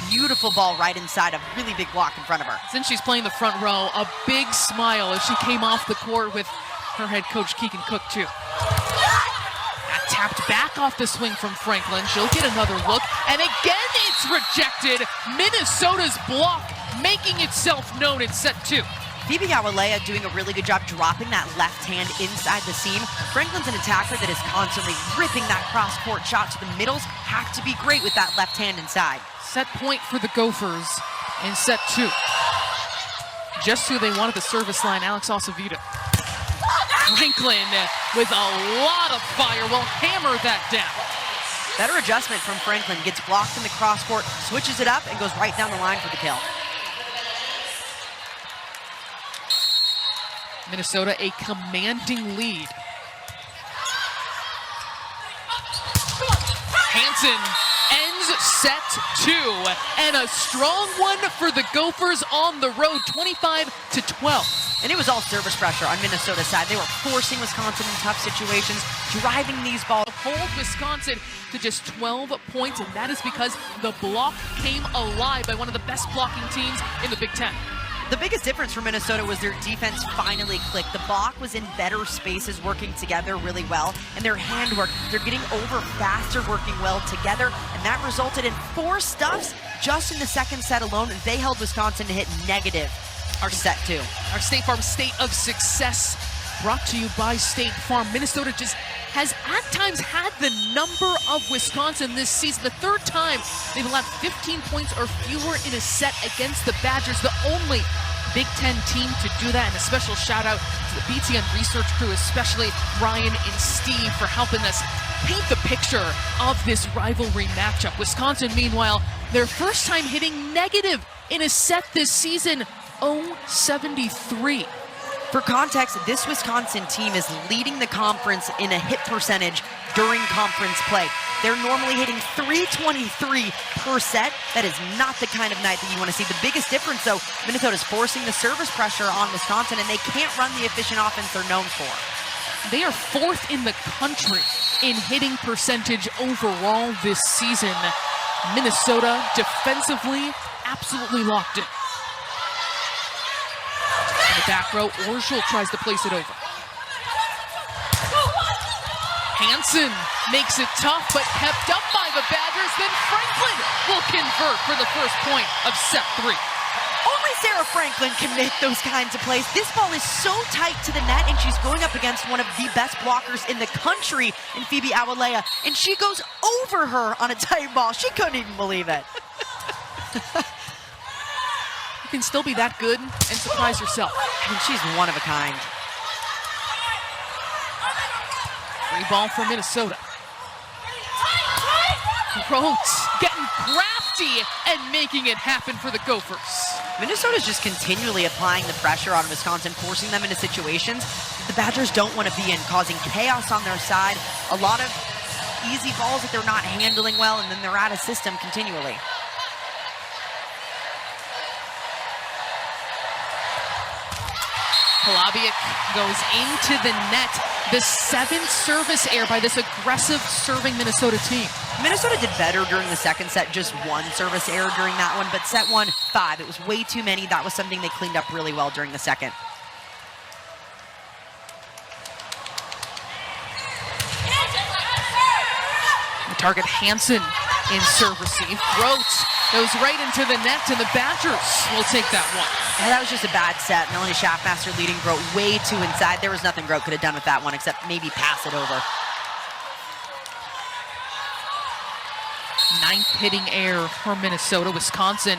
Beautiful ball right inside, a really big block in front of her. Since she's playing the front row, a big smile as she came off the court with her head coach Keegan Cook too. That tapped back off the swing from Franklin. She'll get another look, and again it's rejected. Minnesota's block making itself known in set 2. Phoebe Gawalea doing a really good job dropping that left hand inside the seam. Franklin's an attacker that is constantly ripping that cross-court shot, so the middles have to be great with that left hand inside. Set point for the Gophers in set 2. Just who they wanted the service line, Alex Acevedo. Franklin with a lot of fire will hammer that down. Better adjustment from Franklin, gets blocked in the cross-court, switches it up, and goes right down the line for the kill. Minnesota a commanding lead. Hansen ends set 2, and a strong one for the Gophers on the road, 25-12. And it was all service pressure on Minnesota's side. They were forcing Wisconsin in tough situations, driving these balls. Hold Wisconsin to just 12 points, and that is because the block came alive by one of the best blocking teams in the Big Ten. The biggest difference for Minnesota was their defense finally clicked. The block was in better spaces, working together really well, and their handwork, they're getting over faster, working well together, and that resulted in 4 stuffs just in the second set alone. They held Wisconsin to hit negative our set 2. Our State Farm State of Success brought to you by State Farm. Minnesota just has at times had the number of Wisconsin this season. The 3rd time they've allowed 15 points or fewer in a set against the Badgers, the only Big Ten team to do that. And a special shout out to the BTN research crew, especially Brian and Steve, for helping us paint the picture of this rivalry matchup. Wisconsin, meanwhile, their first time hitting negative in a set this season, 0-73. For context, this Wisconsin team is leading the conference in a hit percentage during conference play. They're normally hitting 323 per set. That is not the kind of night that you want to see. The biggest difference, though, Minnesota's forcing the service pressure on Wisconsin, and they can't run the efficient offense they're known for. They are 4th in the country in hitting percentage overall this season. Minnesota defensively absolutely locked in. In the back row, Orschel tries to place it over. Hansen makes it tough, but kept up by the Badgers. Then Franklin will convert for the first point of set 3. Only Sarah Franklin can make those kinds of plays. This ball is so tight to the net, and she's going up against one of the best blockers in the country in Phoebe Awalea, and she goes over her on a tight ball. She couldn't even believe it. You can still be that good and surprise yourself. I mean, she's one of a kind. Free ball for Minnesota. Rhodes getting crafty and making it happen for the Gophers. Minnesota's just continually applying the pressure on Wisconsin, forcing them into situations the Badgers don't want to be in, causing chaos on their side. A lot of easy balls that they're not handling well, and then they're out of system continually. Polabiak goes into the net. The 7th service error by this aggressive serving Minnesota team. Minnesota did better during the second set, just 1 service error during that one, but set 1, 5. It was way too many. That was something they cleaned up really well during the second. The target Hansen in serve receive. Rhodes goes right into the net, and the Badgers will take that one. Yeah, that was just a bad set. Melanie Schaffmaster leading Grote way too inside. There was nothing Grote could have done with that one except maybe pass it over. 9th hitting error for Minnesota. Wisconsin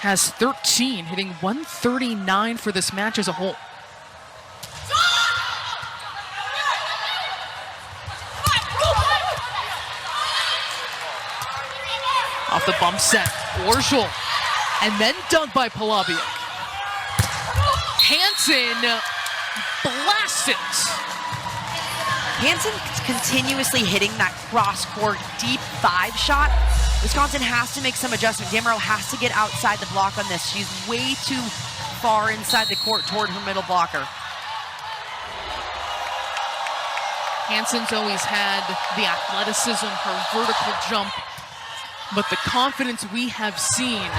has 13, hitting 139 for this match as a whole. Off the bump set, Orschel, and then dunked by Polabiak. Hansen blasts it. Hansen continuously hitting that cross-court deep 5 shot. Wisconsin has to make some adjustment. Damaro has to get outside the block on this. She's way too far inside the court toward her middle blocker. Hansen's always had the athleticism, her vertical jump, but the confidence we have seen.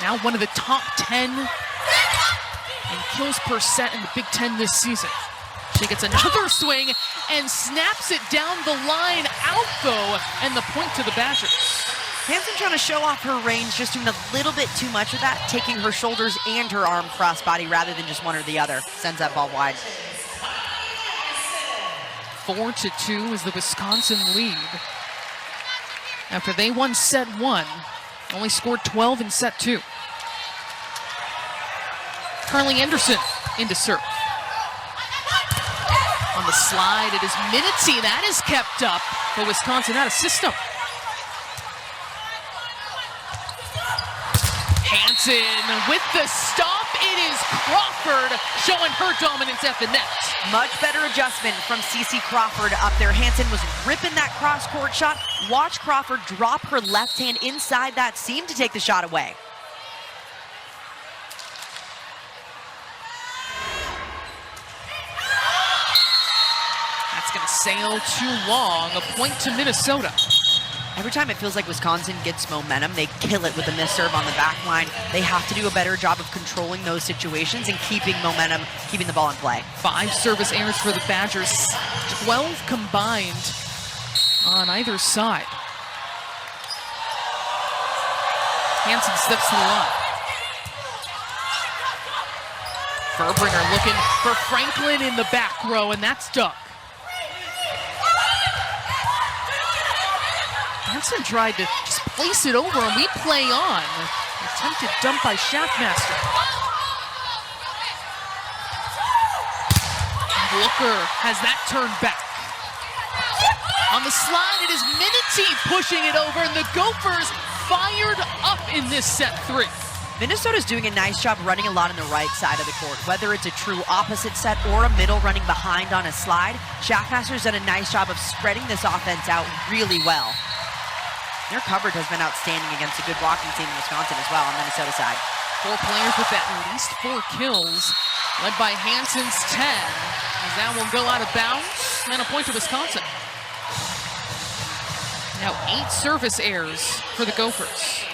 Now one of the top 10 in kills per set in the Big Ten this season. She gets another swing and snaps it down the line, out though, and the point to the Badgers. Hansen trying to show off her range, just doing a little bit too much of that, taking her shoulders and her arm crossbody rather than just one or the other. Sends that ball wide. 4-2 is the Wisconsin lead. After they won set 1, only scored 12 in set 2. Carly Anderson into serve. On the slide, it is Minity. That is kept up, but Wisconsin out of system. Hansen with the stop. It is Crawford showing her dominance at the net. Much better adjustment from Cece Crawford up there. Hansen was ripping that cross-court shot. Watch Crawford drop her left hand inside that seam to take the shot away. That's going to sail too long. A point to Minnesota. Every time it feels like Wisconsin gets momentum, they kill it with a missed serve on the back line. They have to do a better job of controlling those situations and keeping momentum, keeping the ball in play. 5 service errors for the Badgers, 12 combined on either side. Hansen steps to the line. Furbringer looking for Franklin in the back row, and that's Doug. Hansen tried to just place it over, and we play on. Attempted dump by Schaffmaster. Booker has that turned back. On the slide, it is Minity pushing it over, and the Gophers fired up in this set 3. Minnesota's doing a nice job running a lot on the right side of the court, whether it's a true opposite set or a middle running behind on a slide. Schaffmaster's done a nice job of spreading this offense out really well. Their coverage has been outstanding against a good blocking team in Wisconsin as well on Minnesota side. 4 players with at least 4 kills, led by Hansen's 10. As that will go out of bounds, and a point to Wisconsin. Now 8 service errors for the Gophers.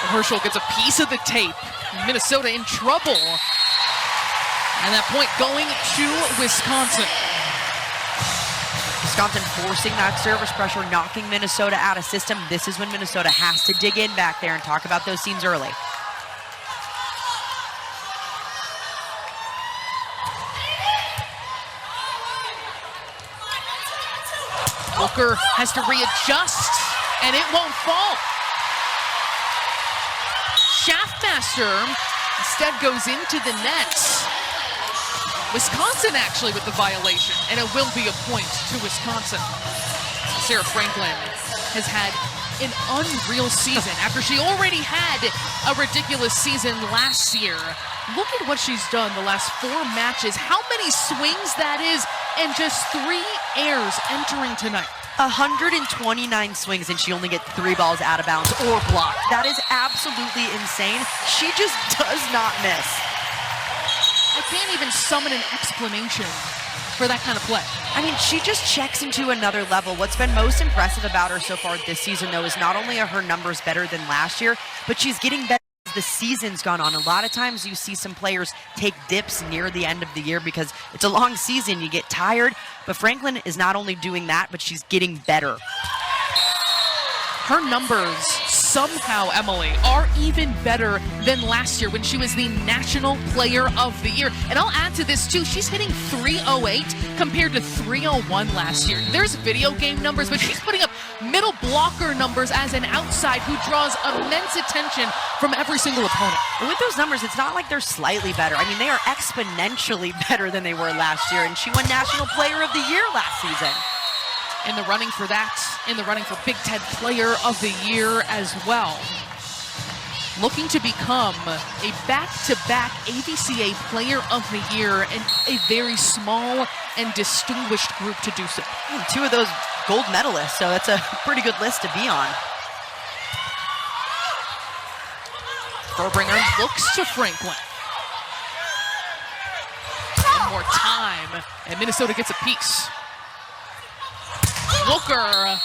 Herschel gets a piece of the tape. Minnesota in trouble. And that point going to Wisconsin. Wisconsin forcing that service pressure, knocking Minnesota out of system. This is when Minnesota has to dig in back there and talk about those scenes early. Booker has to readjust, and it won't fall. Shaftmaster instead goes into the net. Wisconsin actually with the violation, and it will be a point to Wisconsin. Sarah Franklin has had an unreal season after she already had a ridiculous season last year. Look at what she's done the last 4 matches, how many swings that is, and just 3 airs entering tonight. 129 swings, and she only gets 3 balls out of bounds or blocked. That is absolutely insane. She just does not miss. I can't even summon an explanation for that kind of play. I mean, she just checks into another level. What's been most impressive about her so far this season, though, is not only are her numbers better than last year, but she's getting better as the season's gone on. A lot of times you see some players take dips near the end of the year because it's a long season, you get tired, but Franklin is not only doing that, but she's getting better. Her numbers somehow, Emily, are even better than last year when she was the National Player of the Year. And I'll add to this too, she's hitting .308 compared to .301 last year. There's video game numbers, but she's putting up middle blocker numbers as an outside who draws immense attention from every single opponent. And with those numbers, it's not like they're slightly better. I mean, they are exponentially better than they were last year, and she won National Player of the Year last season. In the running for that, in the running for Big Ten Player of the Year as well. Looking to become a back-to-back AVCA Player of the Year, and a very small and distinguished group to do so. 2 of those gold medalists, so that's a pretty good list to be on. Furbringer looks to Franklin. One more time, and Minnesota gets a piece. Booker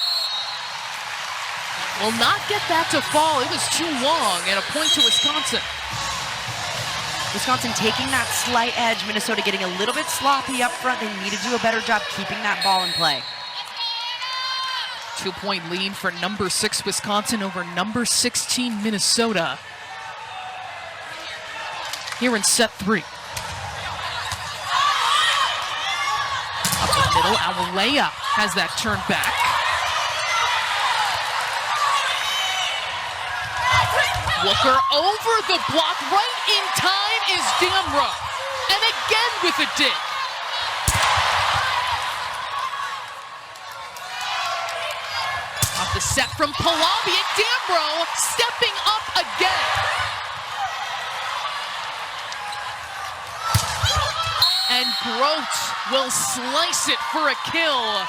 will not get that to fall. It was too long, and a point to Wisconsin. Wisconsin taking that slight edge. Minnesota getting a little bit sloppy up front. They need to do a better job keeping that ball in play. 2-point lead for number 6 Wisconsin over number 16 Minnesota. Here in set 3. Up the middle, Awalea has that turned back. Booker over the block, right in time is Damro. And again with a dig. Off the set from Palabiak, Damro stepping up again. And Grote will slice it for a kill.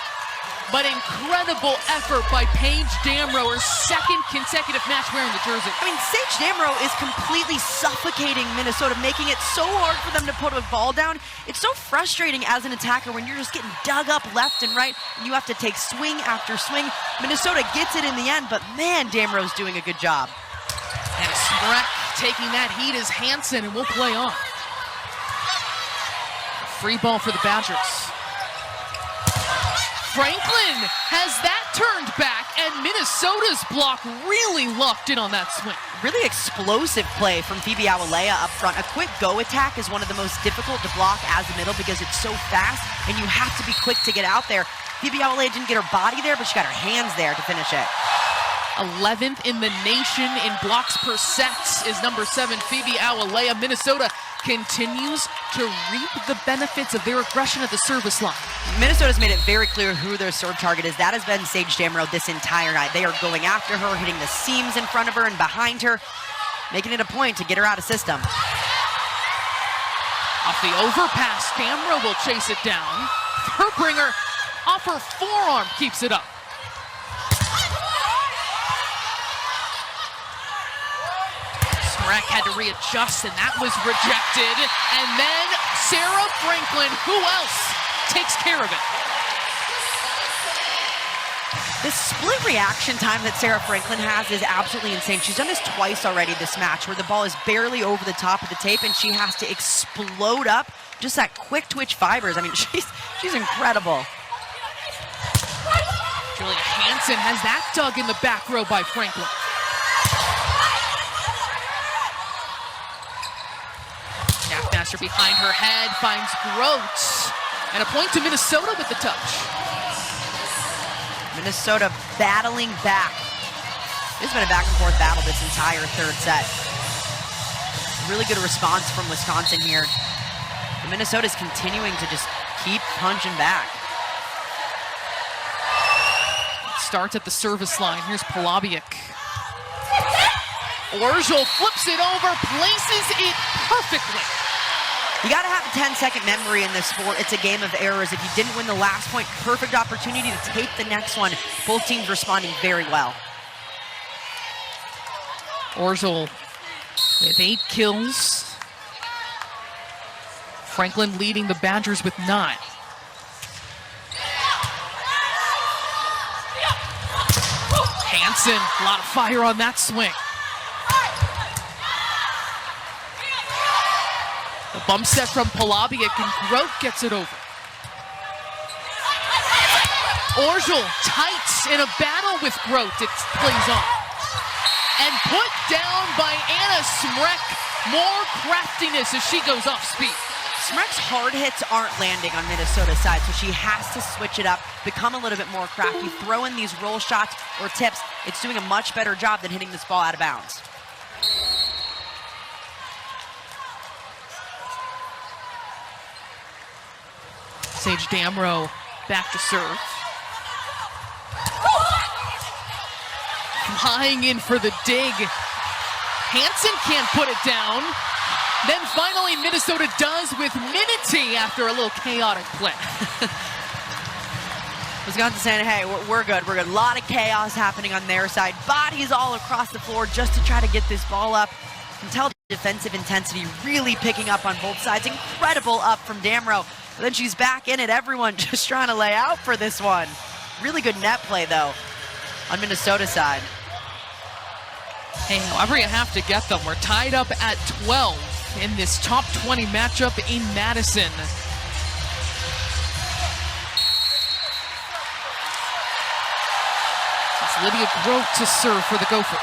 But incredible effort by Paige Damro, her 2nd consecutive match wearing the jersey. I mean, Sage Damro is completely suffocating Minnesota, making it so hard for them to put a ball down. It's so frustrating as an attacker when you're just getting dug up left and right, and you have to take swing after swing. Minnesota gets it in the end, but man, Damro's doing a good job. And Smrek taking that heat is Hansen, and we'll play on. Free ball for the Badgers. Franklin has that turned back, and Minnesota's block really locked in on that swing. Really explosive play from Phoebe Awalea up front. A quick go attack is one of the most difficult to block as a middle because it's so fast, and you have to be quick to get out there. Phoebe Awalea didn't get her body there, but she got her hands there to finish it. 11th in the nation in blocks per set is number 7, Phoebe Awalea. Minnesota continues to reap the benefits of their aggression at the service line. Minnesota's made it very clear who their serve target is. That has been Sage Damro this entire night. They are going after her, hitting the seams in front of her and behind her, making it a point to get her out of system. Off the overpass, Damro will chase it down. Furbringer off her forearm keeps it up. Smrek had to readjust, and that was rejected. And then Sarah Franklin, who else takes care of it? This split reaction time that Sarah Franklin has is absolutely insane. She's done this twice already this match where the ball is barely over the top of the tape and she has to explode up just that quick twitch fibers. I mean, she's incredible. Julia Hansen has that dug in the back row by Franklin. Knackmaster behind her head finds Grote. And a point to Minnesota with the touch. Minnesota battling back. It's been a back and forth battle this entire third set. Really good response from Wisconsin here. And Minnesota's continuing to just keep punching back. Starts at the service line. Here's Polabiuk. Orgel flips it over, places it perfectly. You got to have a 10-second memory in this sport. It's a game of errors. If you didn't win the last point, perfect opportunity to take the next one. Both teams responding very well. Orgel with 8 kills. Franklin leading the Badgers with 9. Hansen, a lot of fire on that swing. The bump set from Polabiuk and Grote gets it over. Orgel tight in a battle with Grote. It plays on. And put down by Anna Smrek. More craftiness as she goes off speed. Smrek's hard hits aren't landing on Minnesota's side, so she has to switch it up, become a little bit more crafty, throw in these roll shots or tips. It's doing a much better job than hitting this ball out of bounds. Sage Damrow back to serve. Flying in for the dig. Hansen can't put it down. Then finally Minnesota does with Minity after a little chaotic play. Wisconsin saying, hey, we're good. We're good. A lot of chaos happening on their side. Bodies all across the floor just to try to get this ball up. You can tell the defensive intensity really picking up on both sides. Incredible up from Damrow. But then she's back in it. Everyone just trying to lay out for this one. Really good net play, though, on Minnesota's side. Hey, however you have to get them. We're tied up at 12 in this top 20 matchup in Madison. It's Lydia Grote to serve for the Gophers.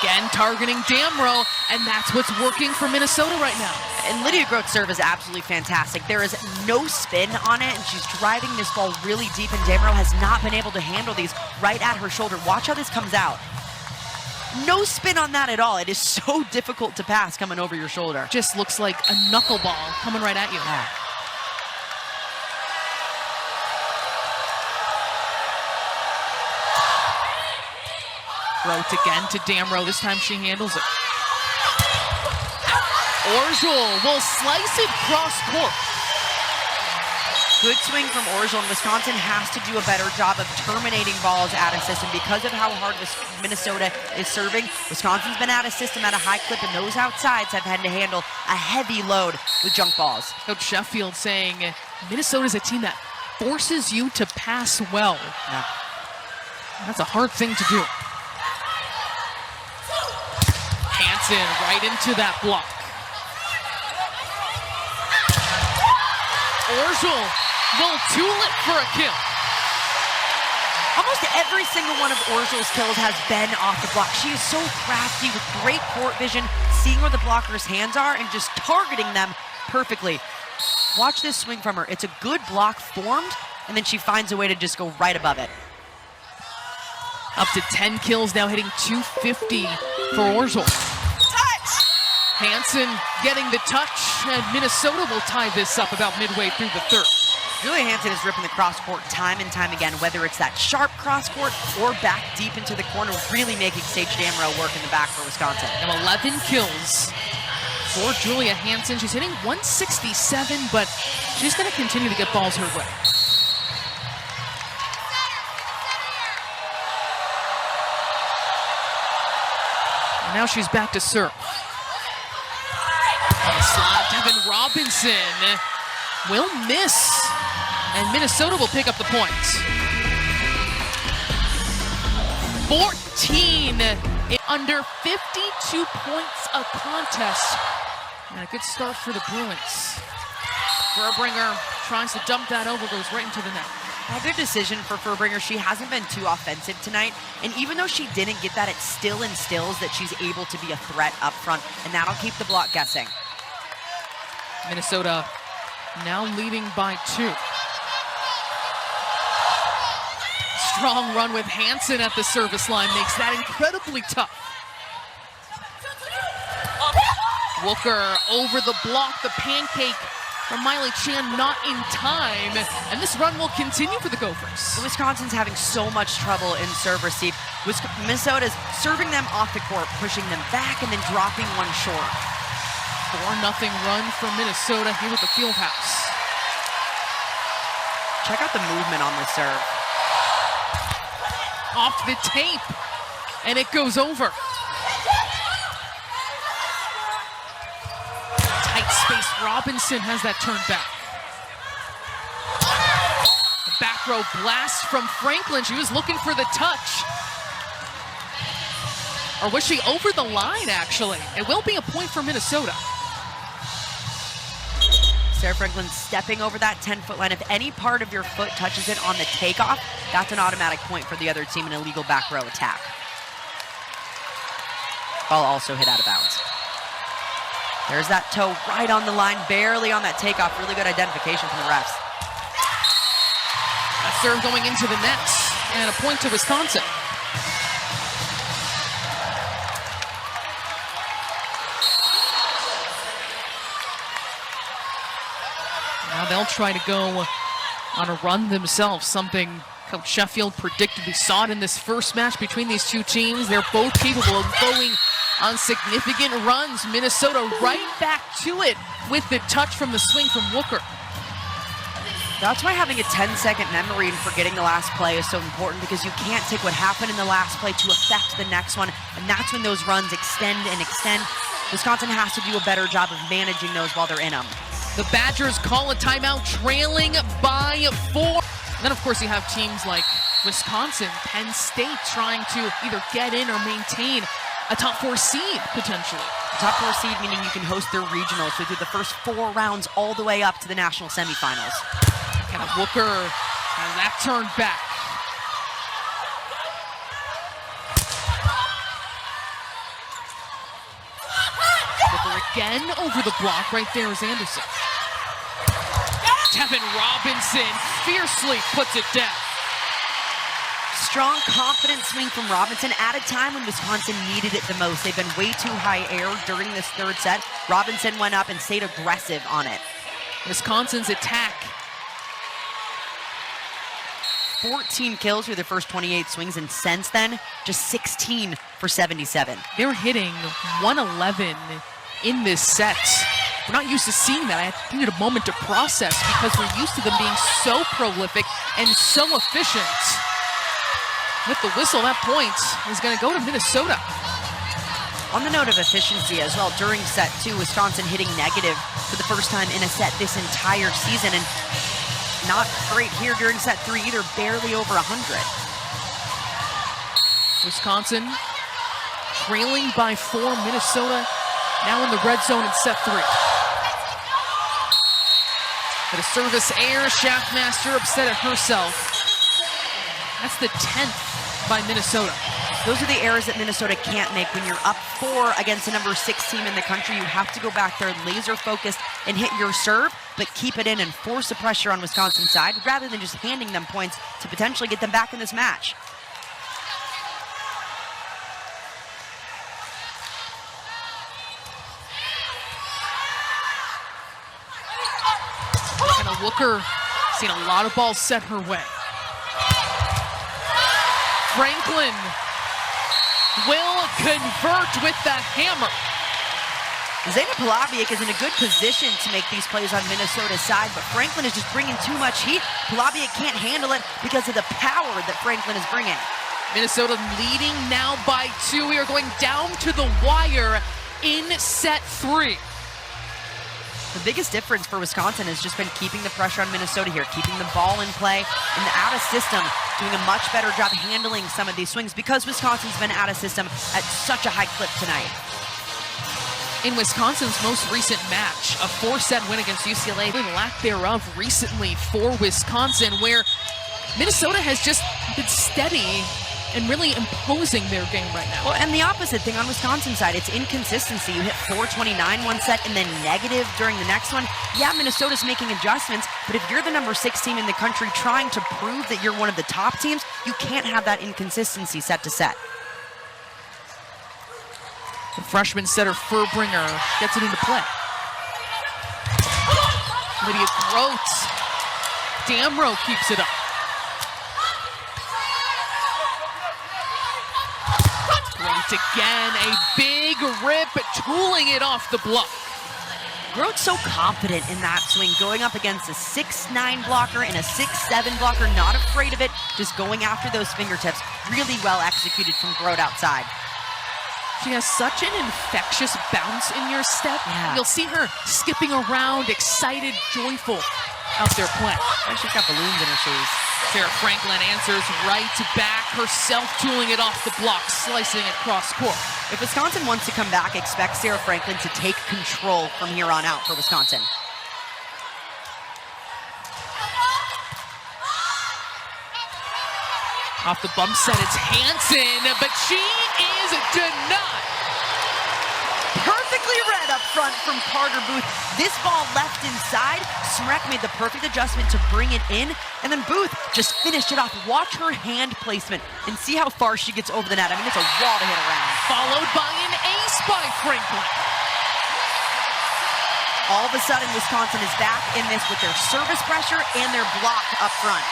Again, targeting Damrow, and that's what's working for Minnesota right now. And Lydia Grote's serve is absolutely fantastic. There is no spin on it, and she's driving this ball really deep, and Damrow has not been able to handle these right at her shoulder. Watch how this comes out. No spin on that at all. It is so difficult to pass coming over your shoulder. Just looks like a knuckleball coming right at you. Yeah. Grote again to Damrow. This time she handles it. Orgel will slice it cross court. Good swing from Orgel, and Wisconsin has to do a better job of terminating balls out of system because of how hard Minnesota is serving. Wisconsin's been out of system at a high clip, and those outsides have had to handle a heavy load with junk balls. Coach Sheffield saying Minnesota's a team that forces you to pass well. Yeah. That's a hard thing to do. Hansen right into that block. Orgel will tool it for a kill. Almost every single one of Orgel's kills has been off the block. She is so crafty with great court vision, seeing where the blockers' hands are and just targeting them perfectly. Watch this swing from her. It's a good block formed, and then she finds a way to just go right above it. Up to 10 kills now, hitting 250 for Orgel. Hansen getting the touch, and Minnesota will tie this up about midway through the third. Julia Hansen is ripping the cross court time and time again, whether it's that sharp cross court or back deep into the corner, really making Sage Damrow work in the back for Wisconsin. Now 11 kills for Julia Hansen. She's hitting 167, but she's going to continue to get balls her way. And now she's back to serve. On the slot, Devin Robinson will miss. And Minnesota will pick up the points. 14 in under 52 points a contest. And a good start for the Bruins. Furbringer tries to dump that over, goes right into the net. A good decision for Furbringer. She hasn't been too offensive tonight. And even though she didn't get that, it still instills that she's able to be a threat up front. And that'll keep the block guessing. Minnesota now leading by 2. Strong run with Hansen at the service line makes that incredibly tough. Wooker over the block, the pancake from Miley Chan not in time, and this run will continue for the Gophers. Wisconsin's having so much trouble in serve receive. Minnesota's serving them off the court, pushing them back, and then dropping one short. 4-0 run for Minnesota here at the Fieldhouse. Check out the movement on the serve. Off the tape, and it goes over. Tight space, Robinson has that turned back. A back row blast from Franklin. She was looking for the touch. Or was she over the line, actually? It will be a point for Minnesota. Sarah Franklin stepping over that 10-foot line. If any part of your foot touches it on the takeoff, that's an automatic point for the other team, an illegal back row attack. Ball also hit out of bounds. There's that toe right on the line, barely on that takeoff. Really good identification from the refs. That serve going into the net, and a point to Wisconsin. Now they'll try to go on a run themselves, something Coach Sheffield predicted. We saw it in this first match between these two teams. They're both capable of going on significant runs. Minnesota right back to it with the touch from the swing from Wooker. That's why having a 10-second memory and forgetting the last play is so important, because you can't take what happened in the last play to affect the next one, and that's when those runs extend and extend. Wisconsin has to do a better job of managing those while they're in them. The Badgers call a timeout, trailing by 4. And then, of course, you have teams like Wisconsin, Penn State trying to either get in or maintain a top 4 seed, potentially. Top 4 seed meaning you can host their regionals, so through the first 4 rounds all the way up to the national semifinals. Kind of Wooker, and that turned back. Wooker again over the block. Right there is Anderson. Tevin Robinson fiercely puts it down. Strong, confident swing from Robinson at a time when Wisconsin needed it the most. They've been way too high air during this third set. Robinson went up and stayed aggressive on it. Wisconsin's attack. 14 kills through the first 28 swings, and since then, just 16 for 77. They're hitting 111 in this set. We're not used to seeing that. I needed a moment to process because we're used to them being so prolific and so efficient. With the whistle, that point is going to go to Minnesota. On the note of efficiency as well, during set 2, Wisconsin hitting negative for the first time in a set this entire season, and not great here during set 3 either, barely over 100. Wisconsin trailing by 4. Minnesota now in the red zone in set 3. But a service error, Shaftmaster upset at herself. That's the 10th by Minnesota. Those are the errors that Minnesota can't make. When you're up 4 against the number 6 team in the country, you have to go back there laser focused and hit your serve, but keep it in and force the pressure on Wisconsin's side rather than just handing them points to potentially get them back in this match. And a Wooker seen a lot of balls set her way. Franklin will convert with the hammer. Zayna Palavic is in a good position to make these plays on Minnesota's side, but Franklin is just bringing too much heat. Palavic can't handle it because of the power that Franklin is bringing. Minnesota leading now by 2. We are going down to the wire in set 3. The biggest difference for Wisconsin has just been keeping the pressure on Minnesota here, keeping the ball in play, and the out of system doing a much better job handling some of these swings because Wisconsin's been out of system at such a high clip tonight. In Wisconsin's most recent match, a 4-set win against UCLA, the lack thereof recently for Wisconsin, where Minnesota has just been steady and really imposing their game right now. Well, and the opposite thing on Wisconsin's side, it's inconsistency. You hit 429 one set and then negative during the next one. Yeah, Minnesota's making adjustments, but if you're the number 6 team in the country trying to prove that you're one of the top teams, you can't have that inconsistency set to set. The freshman setter Furbringer gets it into play. Lydia Grote. Damrow keeps it up. Grote again, a big rip, tooling it off the block. Grote's so confident in that swing, going up against a 6'9" blocker and a 6'7" blocker, not afraid of it, just going after those fingertips. Really well executed from Grote outside. She has such an infectious bounce in your step. Yeah. You'll see her skipping around, excited, joyful out there playing. Oh, she's got balloons in her shoes. Sarah Franklin answers right back, herself tooling it off the block, slicing it cross court. If Wisconsin wants to come back, expect Sarah Franklin to take control from here on out for Wisconsin. Off the bump set, it's Hansen, but she is denied. Perfectly read up front from Carter Booth. This ball left inside. Smrek made the perfect adjustment to bring it in, and then Booth just finished it off. Watch her hand placement and see how far she gets over the net. I mean, it's a wall to hit around. Followed by an ace by Franklin. All of a sudden, Wisconsin is back in this with their service pressure and their block up front.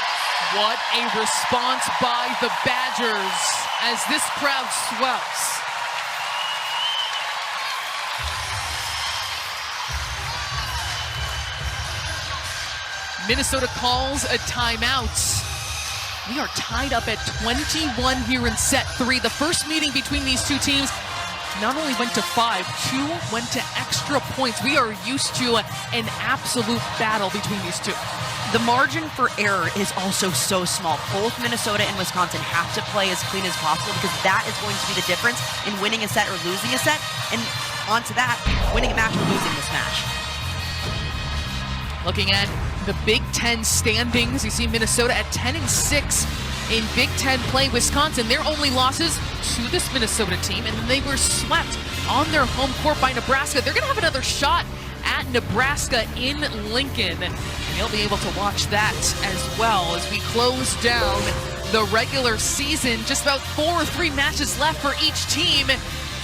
What a response by the Badgers as this crowd swells. Minnesota calls a timeout. We are tied up at 21 here in set 3. The first meeting between these two teams not only went to 5, 2 went to extra points. We are used to an absolute battle between these two. The margin for error is also so small. Both Minnesota and Wisconsin have to play as clean as possible because that is going to be the difference in winning a set or losing a set. And onto that, winning a match or losing this match. Looking at the Big Ten standings, you see Minnesota at 10-6 in Big Ten play. Wisconsin, their only losses to this Minnesota team, and then they were swept on their home court by Nebraska. They're going to have another shot at Nebraska in Lincoln. And you'll be able to watch that as well as we close down the regular season. Just about 4 or 3 matches left for each team.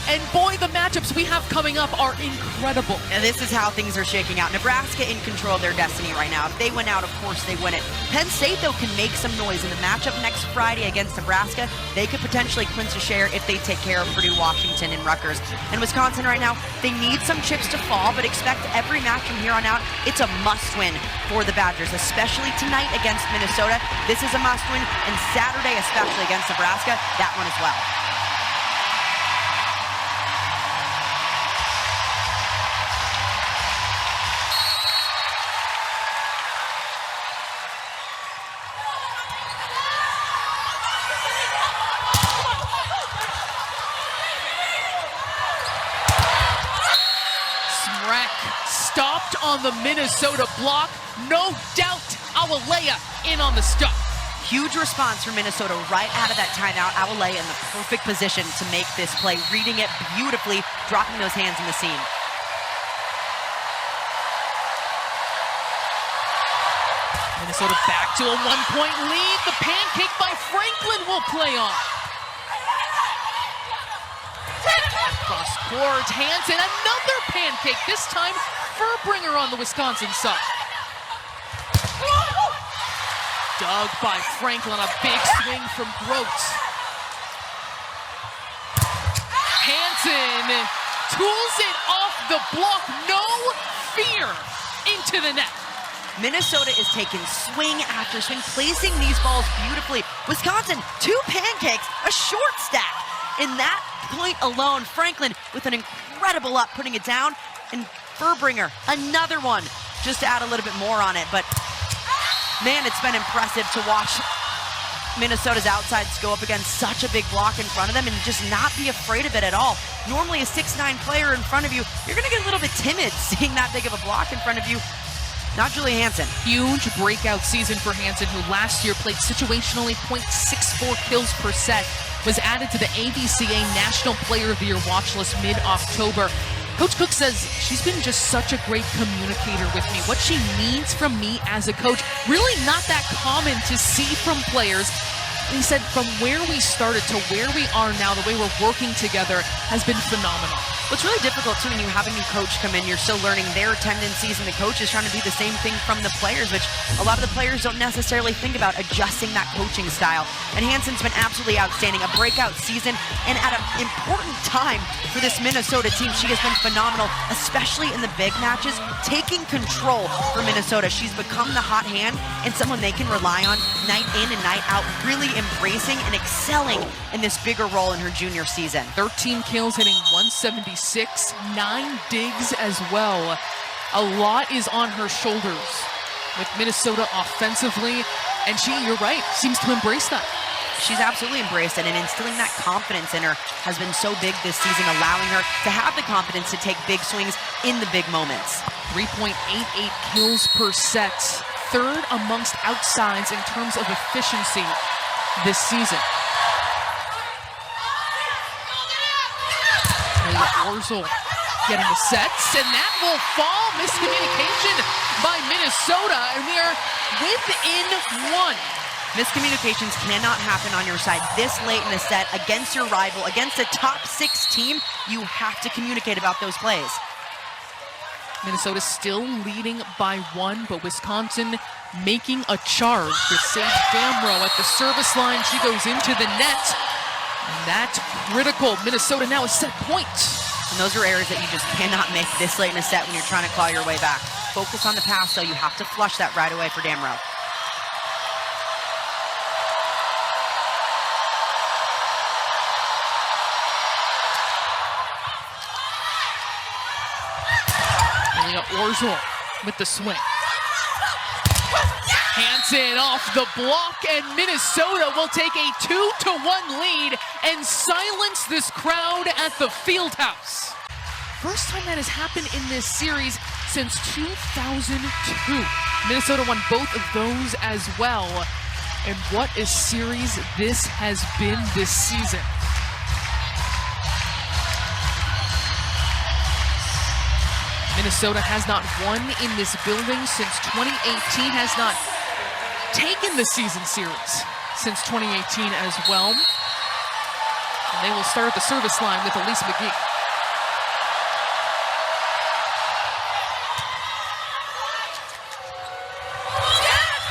And boy, the matchups we have coming up are incredible. And this is how things are shaking out. Nebraska in control of their destiny right now. If they win out, of course they win it. Penn State, though, can make some noise in the matchup next Friday against Nebraska. They could potentially clinch a share if they take care of Purdue, Washington, and Rutgers. And Wisconsin right now, they need some chips to fall, but expect every match from here on out, it's a must-win for the Badgers, especially tonight against Minnesota. This is a must-win, and Saturday, especially against Nebraska, that one as well. Stopped on the Minnesota block. No doubt Awalea in on the stop. Huge response from Minnesota right out of that timeout. Awalea in the perfect position to make this play, reading it beautifully, dropping those hands in the seam. Minnesota back to a 1-point lead. The pancake by Franklin will play on. Cross court, Hansen, another pancake. This time, Furbringer on the Wisconsin side. Dug by Franklin, a big swing from Grote. Hansen tools it off the block, no fear, into the net. Minnesota is taking swing after swing, placing these balls beautifully. Wisconsin, 2 pancakes, a short stack. In that point alone, Franklin with an incredible up, putting it down. And Furbringer, another one, just to add a little bit more on it. But man, it's been impressive to watch Minnesota's outsides go up against such a big block in front of them and just not be afraid of it at all. Normally a 6'9" player in front of you, you're gonna get a little bit timid seeing that big of a block in front of you. Not Julia Hansen. Huge breakout season for Hansen, who last year played situationally, 0.64 kills per set, was added to the ABCA National Player of the Year watch list mid-October. Coach Cook says she's been just such a great communicator with me. What she needs from me as a coach, really not that common to see from players. He said from where we started to where we are now, the way we're working together has been phenomenal. What's really difficult too when you have a new coach come in, you're still learning their tendencies, and the coach is trying to do the same thing from the players, which a lot of the players don't necessarily think about adjusting that coaching style. And Hansen's been absolutely outstanding, a breakout season, and at an important time for this Minnesota team. She has been phenomenal, especially in the big matches, taking control for Minnesota. She's become the hot hand and someone they can rely on night in and night out, really embracing and excelling in this bigger role in her junior season. 13 kills, hitting 176, 9 digs as well. A lot is on her shoulders with Minnesota offensively, and she, you're right, seems to embrace that. She's absolutely embraced it, and instilling that confidence in her has been so big this season, allowing her to have the confidence to take big swings in the big moments. 3.88 kills per set, third amongst outsides in terms of efficiency this season. Orzel getting the sets, and that will fall. Miscommunication by Minnesota, and we are within one. Miscommunications cannot happen on your side this late in the set against your rival, against a top 6 team. You have to communicate about those plays. Minnesota still leading by 1, but Wisconsin making a charge with Sage Damrow at the service line. She goes into the net, and that's critical. Minnesota now a set point. And those are areas that you just cannot make this late in a set when you're trying to claw your way back. Focus on the pass, though. You have to flush that right away for Damrow. Orzel with the swing. Hansen off the block, and Minnesota will take a 2-1 lead and silence this crowd at the Fieldhouse. First time that has happened in this series since 2002. Minnesota won both of those as well. And what a series this has been this season. Minnesota has not won in this building since 2018, has not taken the season series since 2018 as well. And they will start at the service line with Elise McGee.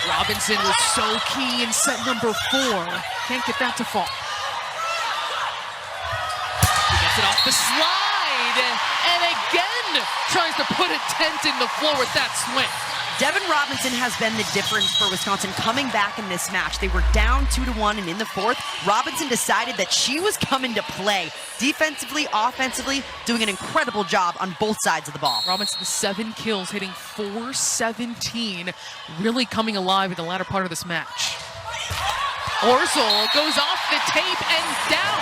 Robinson was so key in set number 4. Can't get that to fall. He gets it off the slide, and again tries to put a dent in the floor with that swing. Devin Robinson has been the difference for Wisconsin coming back in this match. They were down 2-1, and in the 4th, Robinson decided that she was coming to play. Defensively, offensively, doing an incredible job on both sides of the ball. Robinson 7 kills, hitting .417, really coming alive in the latter part of this match. Orzel goes off the tape and down.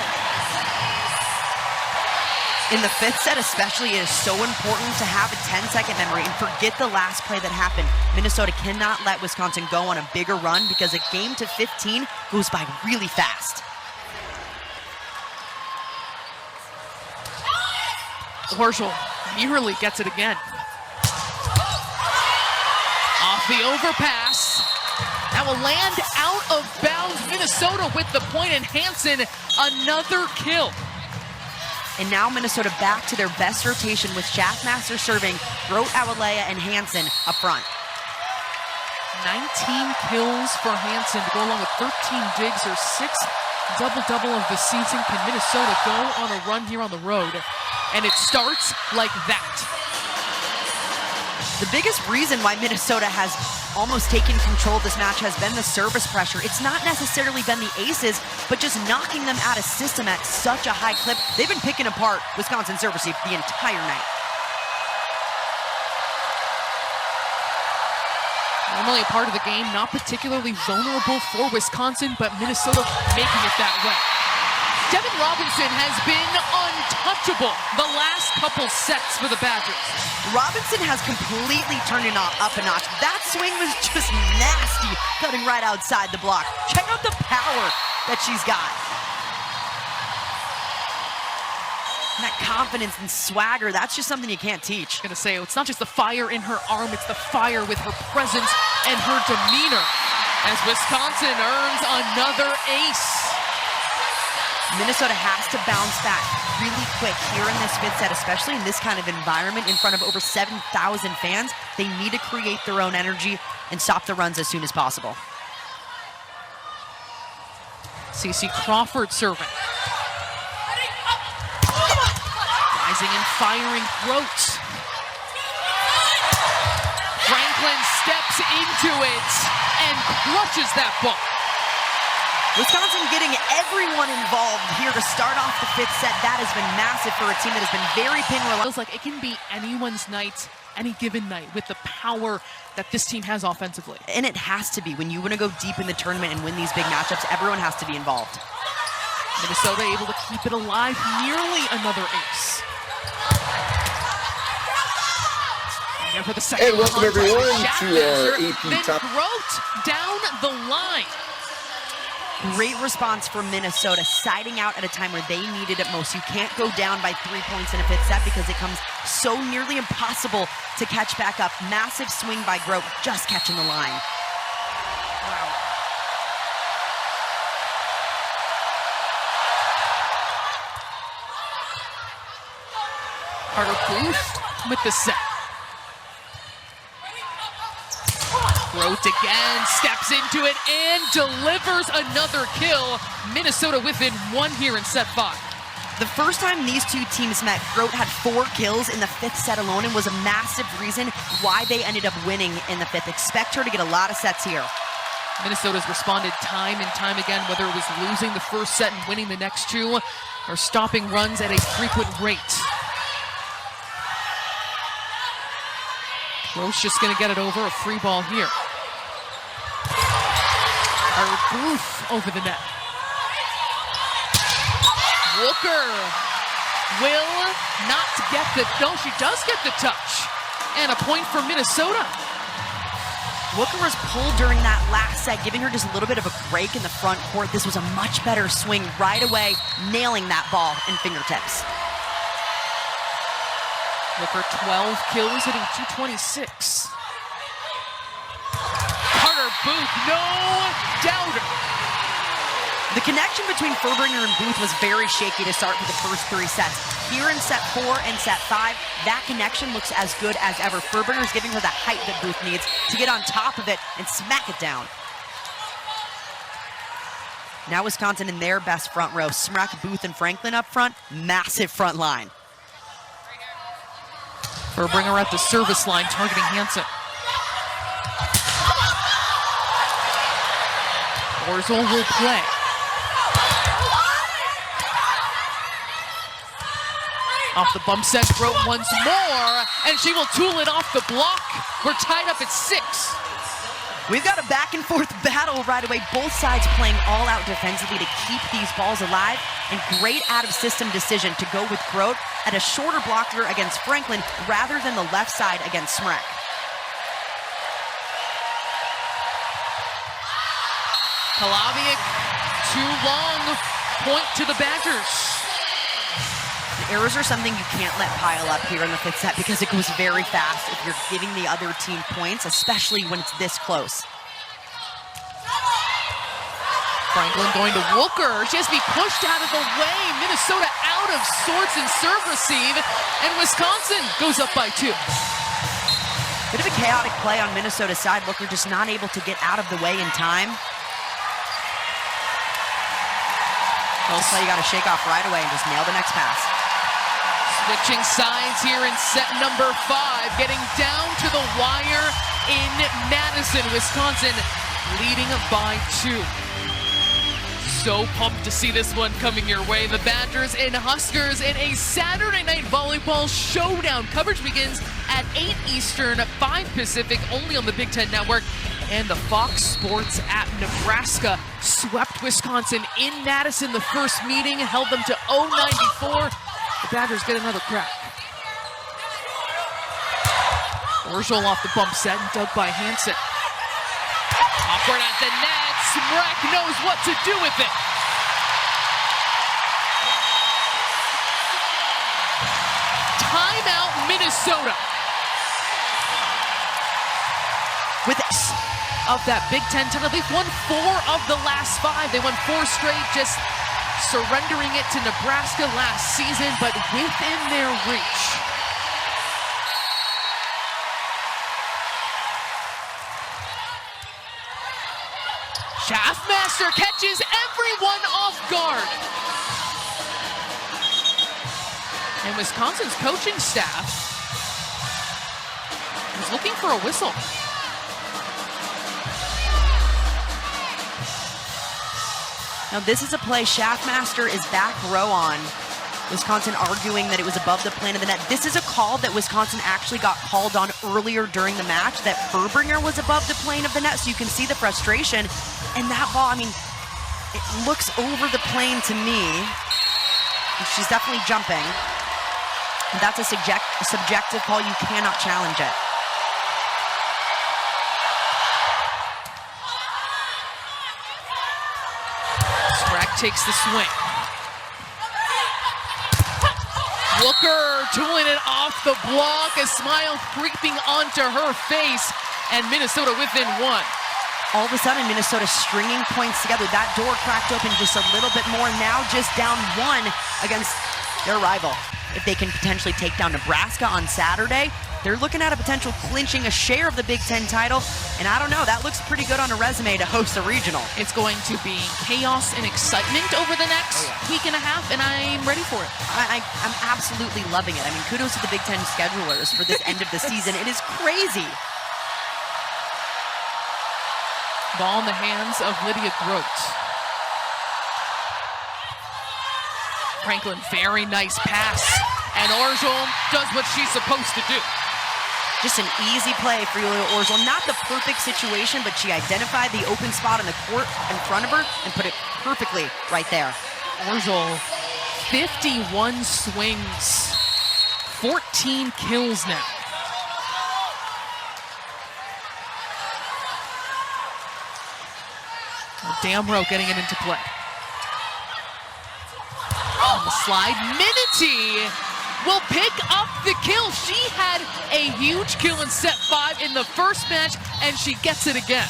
In the 5th set especially, it is so important to have a 10-second memory and forget the last play that happened. Minnesota cannot let Wisconsin go on a bigger run because a game to 15 goes by really fast. Orzel nearly gets it again. Off the overpass. That will land out of bounds. Minnesota with the point, and Hansen another kill. And now Minnesota back to their best rotation with Schaffmaster serving, Grote, Awalea, and Hansen up front. 19 kills for Hansen to go along with 13 digs, her 6th double-double of the season. Can Minnesota go on a run here on the road? And it starts like that. The biggest reason why Minnesota has almost taken control of this match has been the service pressure. It's not necessarily been the aces, but just knocking them out of system at such a high clip. They've been picking apart Wisconsin service the entire night. Normally a part of the game, not particularly vulnerable for Wisconsin, but Minnesota making it that way. Devin Robinson has been untouchable the last couple sets for the Badgers. Robinson has completely turned it up a notch. That swing was just nasty, cutting right outside the block. Check out the power that she's got. And that confidence and swagger, that's just something you can't teach. I'm gonna say, it's not just the fire in her arm, it's the fire with her presence and her demeanor as Wisconsin earns another ace. Minnesota has to bounce back really quick here in this fifth set, especially in this kind of environment in front of over 7,000 fans. They need to create their own energy and stop the runs as soon as possible. Cece Crawford serving. Rising and firing Grote. Franklin steps into it and crushes that ball. Wisconsin getting everyone involved here to start off the fifth set. That has been massive for a team that has been very pin reliant. Feels like it can be anyone's night, any given night, with the power that this team has offensively. And it has to be. When you want to go deep in the tournament and win these big matchups, everyone has to be involved. Minnesota able to keep it alive, nearly another ace. And for the second Hey, welcome everyone to AP then Top. Grote down the line. Great response from Minnesota, siding out at a time where they needed it most. You can't go down by 3 points in a fifth set because it comes so nearly impossible to catch back up. Massive swing by Grote, just catching the line. Wow. Carter Booth with the set. Grote again, steps into it and delivers another kill. Minnesota within one here in set 5. The first time these two teams met, Grote had 4 kills in the fifth set alone and was a massive reason why they ended up winning in the fifth. Expect her to get a lot of sets here. Minnesota's responded time and time again, whether it was losing the first set and winning the next 2 or stopping runs at a frequent rate. Grote's just going to get it over, a free ball here. Booth over the net. Wooker will not get the, no, she does get the touch. And a point for Minnesota. Wooker was pulled during that last set, giving her just a little bit of a break in the front court. This was a much better swing right away, nailing that ball in fingertips. Wooker 12 kills, hitting 226. Carter Booth, no doubter. The connection between Furbringer and Booth was very shaky to start for the first 3 sets. Here in set 4 and set 5, that connection looks as good as ever. Furbringer's giving her the height that Booth needs to get on top of it and smack it down. Now Wisconsin in their best front row. Smrek, Booth, and Franklin up front. Massive front line. Furbringer at the service line, targeting Hansen. Orzel will play. Off the bump set, Grote once more, and she will tool it off the block. We're tied up at 6. We've got a back and forth battle right away. Both sides playing all out defensively to keep these balls alive, and great out of system decision to go with Grote at a shorter blocker against Franklin rather than the left side against Smrek. Kalaviak, too long, point to the Badgers. Errors are something you can't let pile up here in the fifth set because it goes very fast if you're giving the other team points, especially when it's this close. Franklin going to Wooker. She has to be pushed out of the way. Minnesota out of sorts in serve receive, and Wisconsin goes up by 2. Bit of a chaotic play on Minnesota's side. Wooker just not able to get out of the way in time. That's why you got to shake off right away and just nail the next pass. Switching sides here in set number 5, getting down to the wire in Madison, Wisconsin, leading by 2. So pumped to see this one coming your way. The Badgers and Huskers in a Saturday night volleyball showdown. Coverage begins at 8 Eastern, 5 Pacific, only on the Big Ten Network. and the Fox Sports app. Nebraska swept Wisconsin in Madison the first meeting, held them to 0-94. The Badgers get another crack. Orjol off the bump set and dug by Hansen. Awkward at the net. Smrek knows what to do with it. Timeout, Minnesota. With of that Big Ten title, they've won 4 of the last 5. They won 4 straight, just surrendering it to Nebraska last season, but within their reach. Schaffmaster catches everyone off guard. And Wisconsin's coaching staff is looking for a whistle. Now this is a play Schaffmaster is back row on. Wisconsin arguing that it was above the plane of the net. This is a call that Wisconsin actually got called on earlier during the match, that Furbringer was above the plane of the net, so you can see the frustration. And that ball, I mean, it looks over the plane to me. She's definitely jumping. That's a subjective call. You cannot challenge it. Smrek takes the swing. Looker tooling it off the block, a smile creeping onto her face, and Minnesota within 1. All of a sudden, Minnesota stringing points together. That door cracked open just a little bit more. Now just down 1 against their rival. If they can potentially take down Nebraska on Saturday, they're looking at a potential clinching a share of the Big Ten title. And I don't know, that looks pretty good on a resume to host a regional. It's going to be chaos and excitement over the next week and a half, and I'm ready for it. I'm absolutely loving it. I mean, kudos to the Big Ten schedulers for this end of the season. It is crazy. Ball in the hands of Lydia Grote. Franklin, very nice pass. And Orjol does what she's supposed to do. Just an easy play for Yulia Orjol. Not the perfect situation, but she identified the open spot in the court in front of her and put it perfectly right there. Orjol, 51 swings, 14 kills now. Damrow getting it into play. On the slide, Minity will pick up the kill. She had a huge kill in set 5 in the first match, and she gets it again.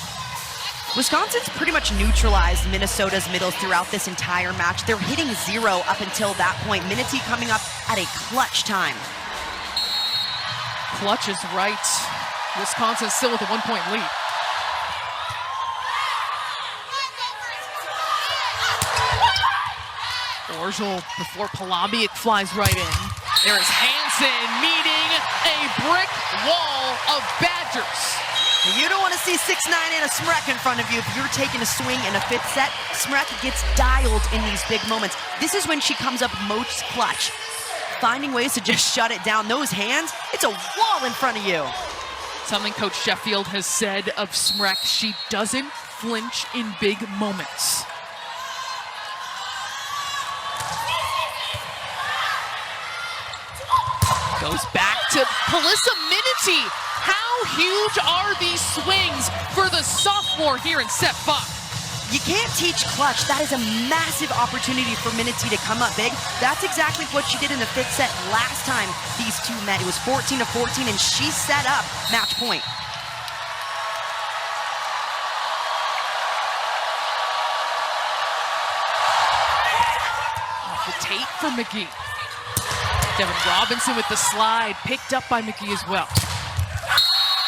Wisconsin's pretty much neutralized Minnesota's middles throughout this entire match. They're hitting 0 up until that point. Minity coming up at a clutch time. Clutch is right. Wisconsin still with a 1-point lead. Orjol before Palabic flies right in. There is Hansen meeting a brick wall of Badgers. You don't want to see 6'9" and a Smrek in front of you if you're taking a swing in a 5th set. Smrek gets dialed in these big moments. This is when she comes up most clutch, finding ways to just shut it down. Those hands, it's a wall in front of you. Something Coach Sheffield has said of Smrek, she doesn't flinch in big moments. Goes back to Pelissa Minity. How huge are these swings for the sophomore here in set 5? You can't teach clutch. That is a massive opportunity for Minity to come up big. That's exactly what she did in the 5th set last time these two met. It was 14-14, and she set up match point. Off the tape for McGee. Devin Robinson with the slide, picked up by McGee as well.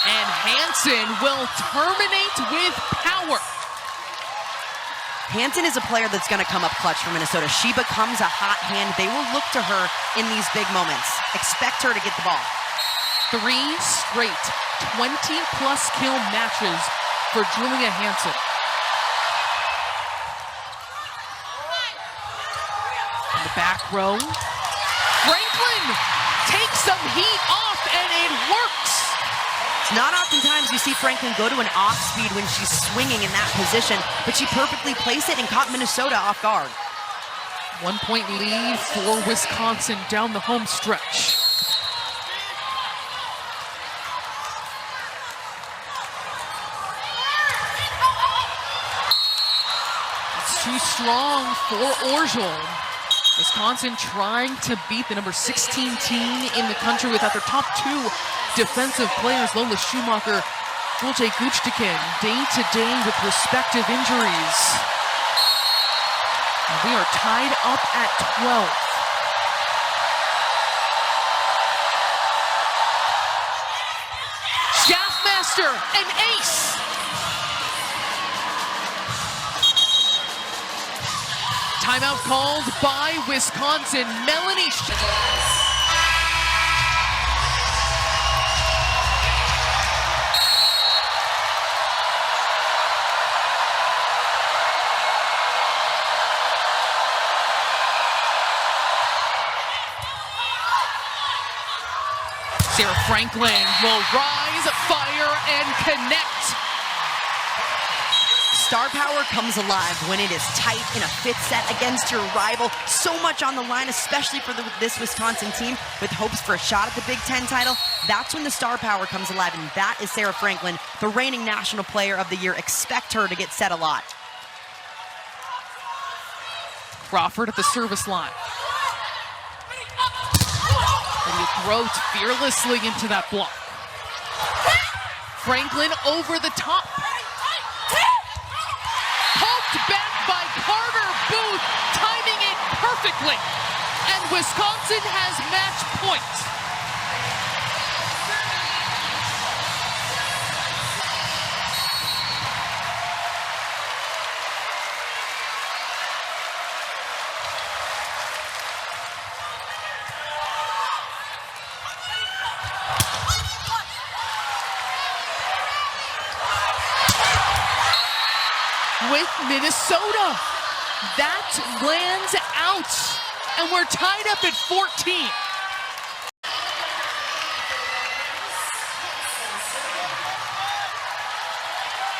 And Hansen will terminate with power. Hansen is a player that's going to come up clutch for Minnesota. She becomes a hot hand. They will look to her in these big moments. Expect her to get the ball. 3 straight 20-plus kill matches for Julia Hansen. In the back row, Franklin takes some heat off, and it works. It's not oftentimes you see Franklin go to an off speed when she's swinging in that position, but she perfectly placed it and caught Minnesota off guard. 1 point lead for Wisconsin down the home stretch. It's too strong for Orgeol. Wisconsin trying to beat the number 16 team in the country without their top two defensive players, Lola Schumacher, Dulce Guchtikin, day-to-day with respective injuries. And we are tied up at 12. Schaffmaster, an ace. Timeout called by Wisconsin. Melanie Sarah Franklin will rise, fire, and connect. Star power comes alive when it is tight in a fifth set against your rival. So much on the line, especially for this Wisconsin team with hopes for a shot at the Big Ten title. That's when the star power comes alive, and that is Sarah Franklin, the reigning National Player of the Year. Expect her to get set a lot. Crawford at the service line. Lydia Grote fearlessly into that block. Franklin over the top. Poked back by Carter Booth, timing it perfectly. And Wisconsin has match point. With Minnesota. That lands out, and we're tied up at 14.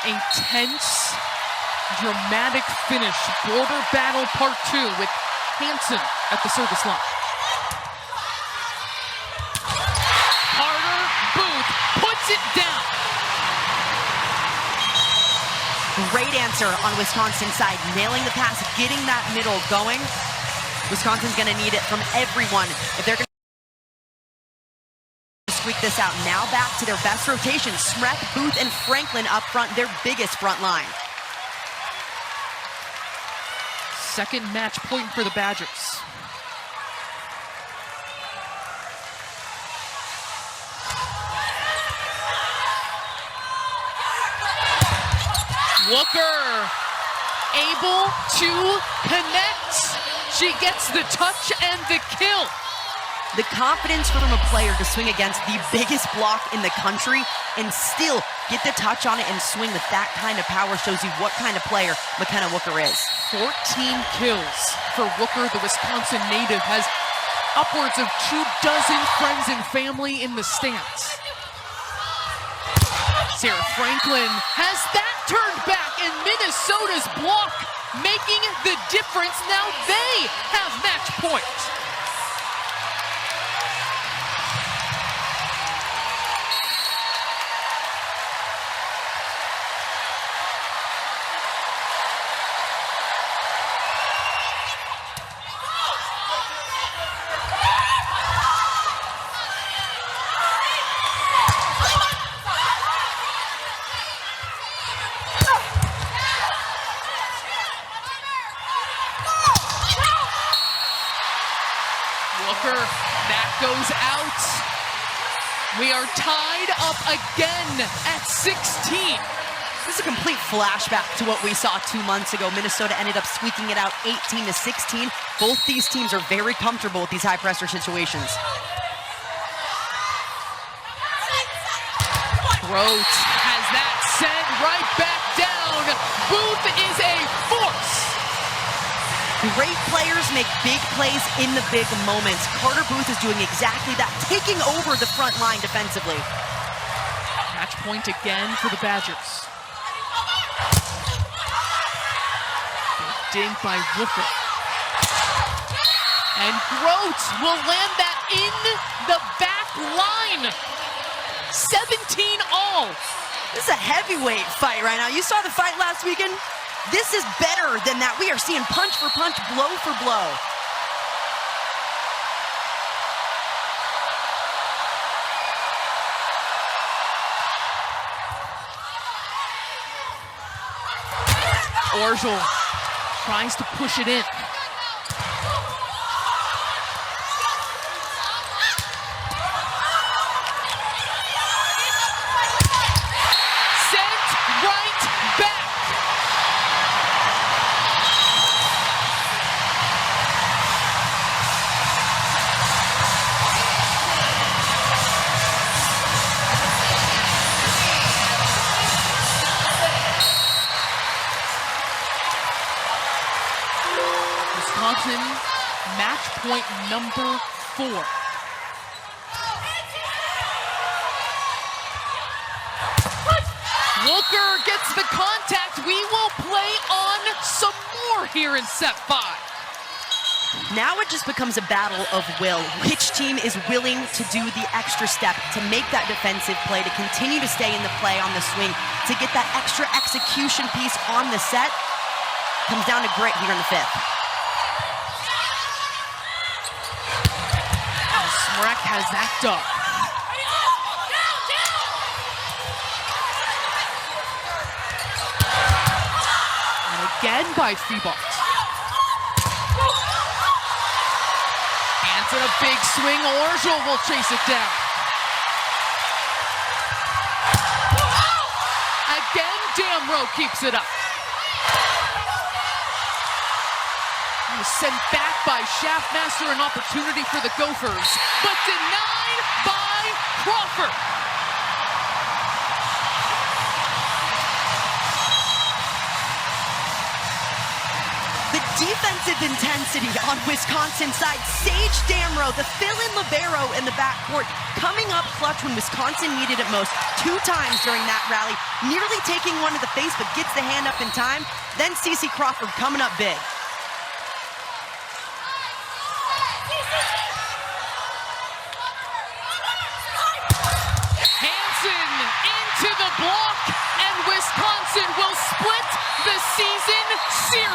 A tense, dramatic finish. Border battle part 2 with Hansen at the service line. Carter Booth puts it down. Great answer on Wisconsin's side, nailing the pass, getting that middle going. Wisconsin's going to need it from everyone if they're going to squeak this out. Now back to their best rotation. Smrek, Booth, and Franklin up front, their biggest front line. Second match point for the Badgers. Wooker able to connect. She gets the touch and the kill. The confidence from a player to swing against the biggest block in the country and still get the touch on it and swing with that kind of power shows you what kind of player McKenna Wooker is. 14 kills for Wooker. The Wisconsin native has upwards of 24 friends and family in the stands. Sarah Franklin has that turned back, and Minnesota's block making the difference. Now they have match point. That goes out. We are tied up again at 16. This is a complete flashback to what we saw 2 months ago. Minnesota ended up squeaking it out 18-16. Both these teams are very comfortable with these high pressure situations. Grote has that sent right back down. Booth is a force. Great players make big plays in the big moments. Carter Booth is doing exactly that, taking over the front line defensively. Match point again for the Badgers. Big dink by Woofer. And Grote will land that in the back line. 17 all. This is a heavyweight fight right now. You saw the fight last weekend? This is better than that. We are seeing punch for punch, blow for blow. Orgel tries to push it in. Sent right back. Wisconsin, match point number 4. Looker gets the contact. We will play on some more here in set 5. Now it just becomes a battle of will. Which team is willing to do the extra step to make that defensive play, to continue to stay in the play on the swing, to get that extra execution piece on the set? Comes down to grit here in the 5th. Smrek has that done. And again by Thibault. Hands in a big swing. Orgel will chase it down. Again, Damrow keeps it up. He was sent back by Shaftmaster, an opportunity for the Gophers, but denied by Crawford. The defensive intensity on Wisconsin's side. Sage Damrow, the fill-in libero in the backcourt, coming up clutch when Wisconsin needed it most. 2 times during that rally, nearly taking one to the face, but gets the hand up in time. Then CeCe Crawford coming up big. Into the block, and Wisconsin will split the season series.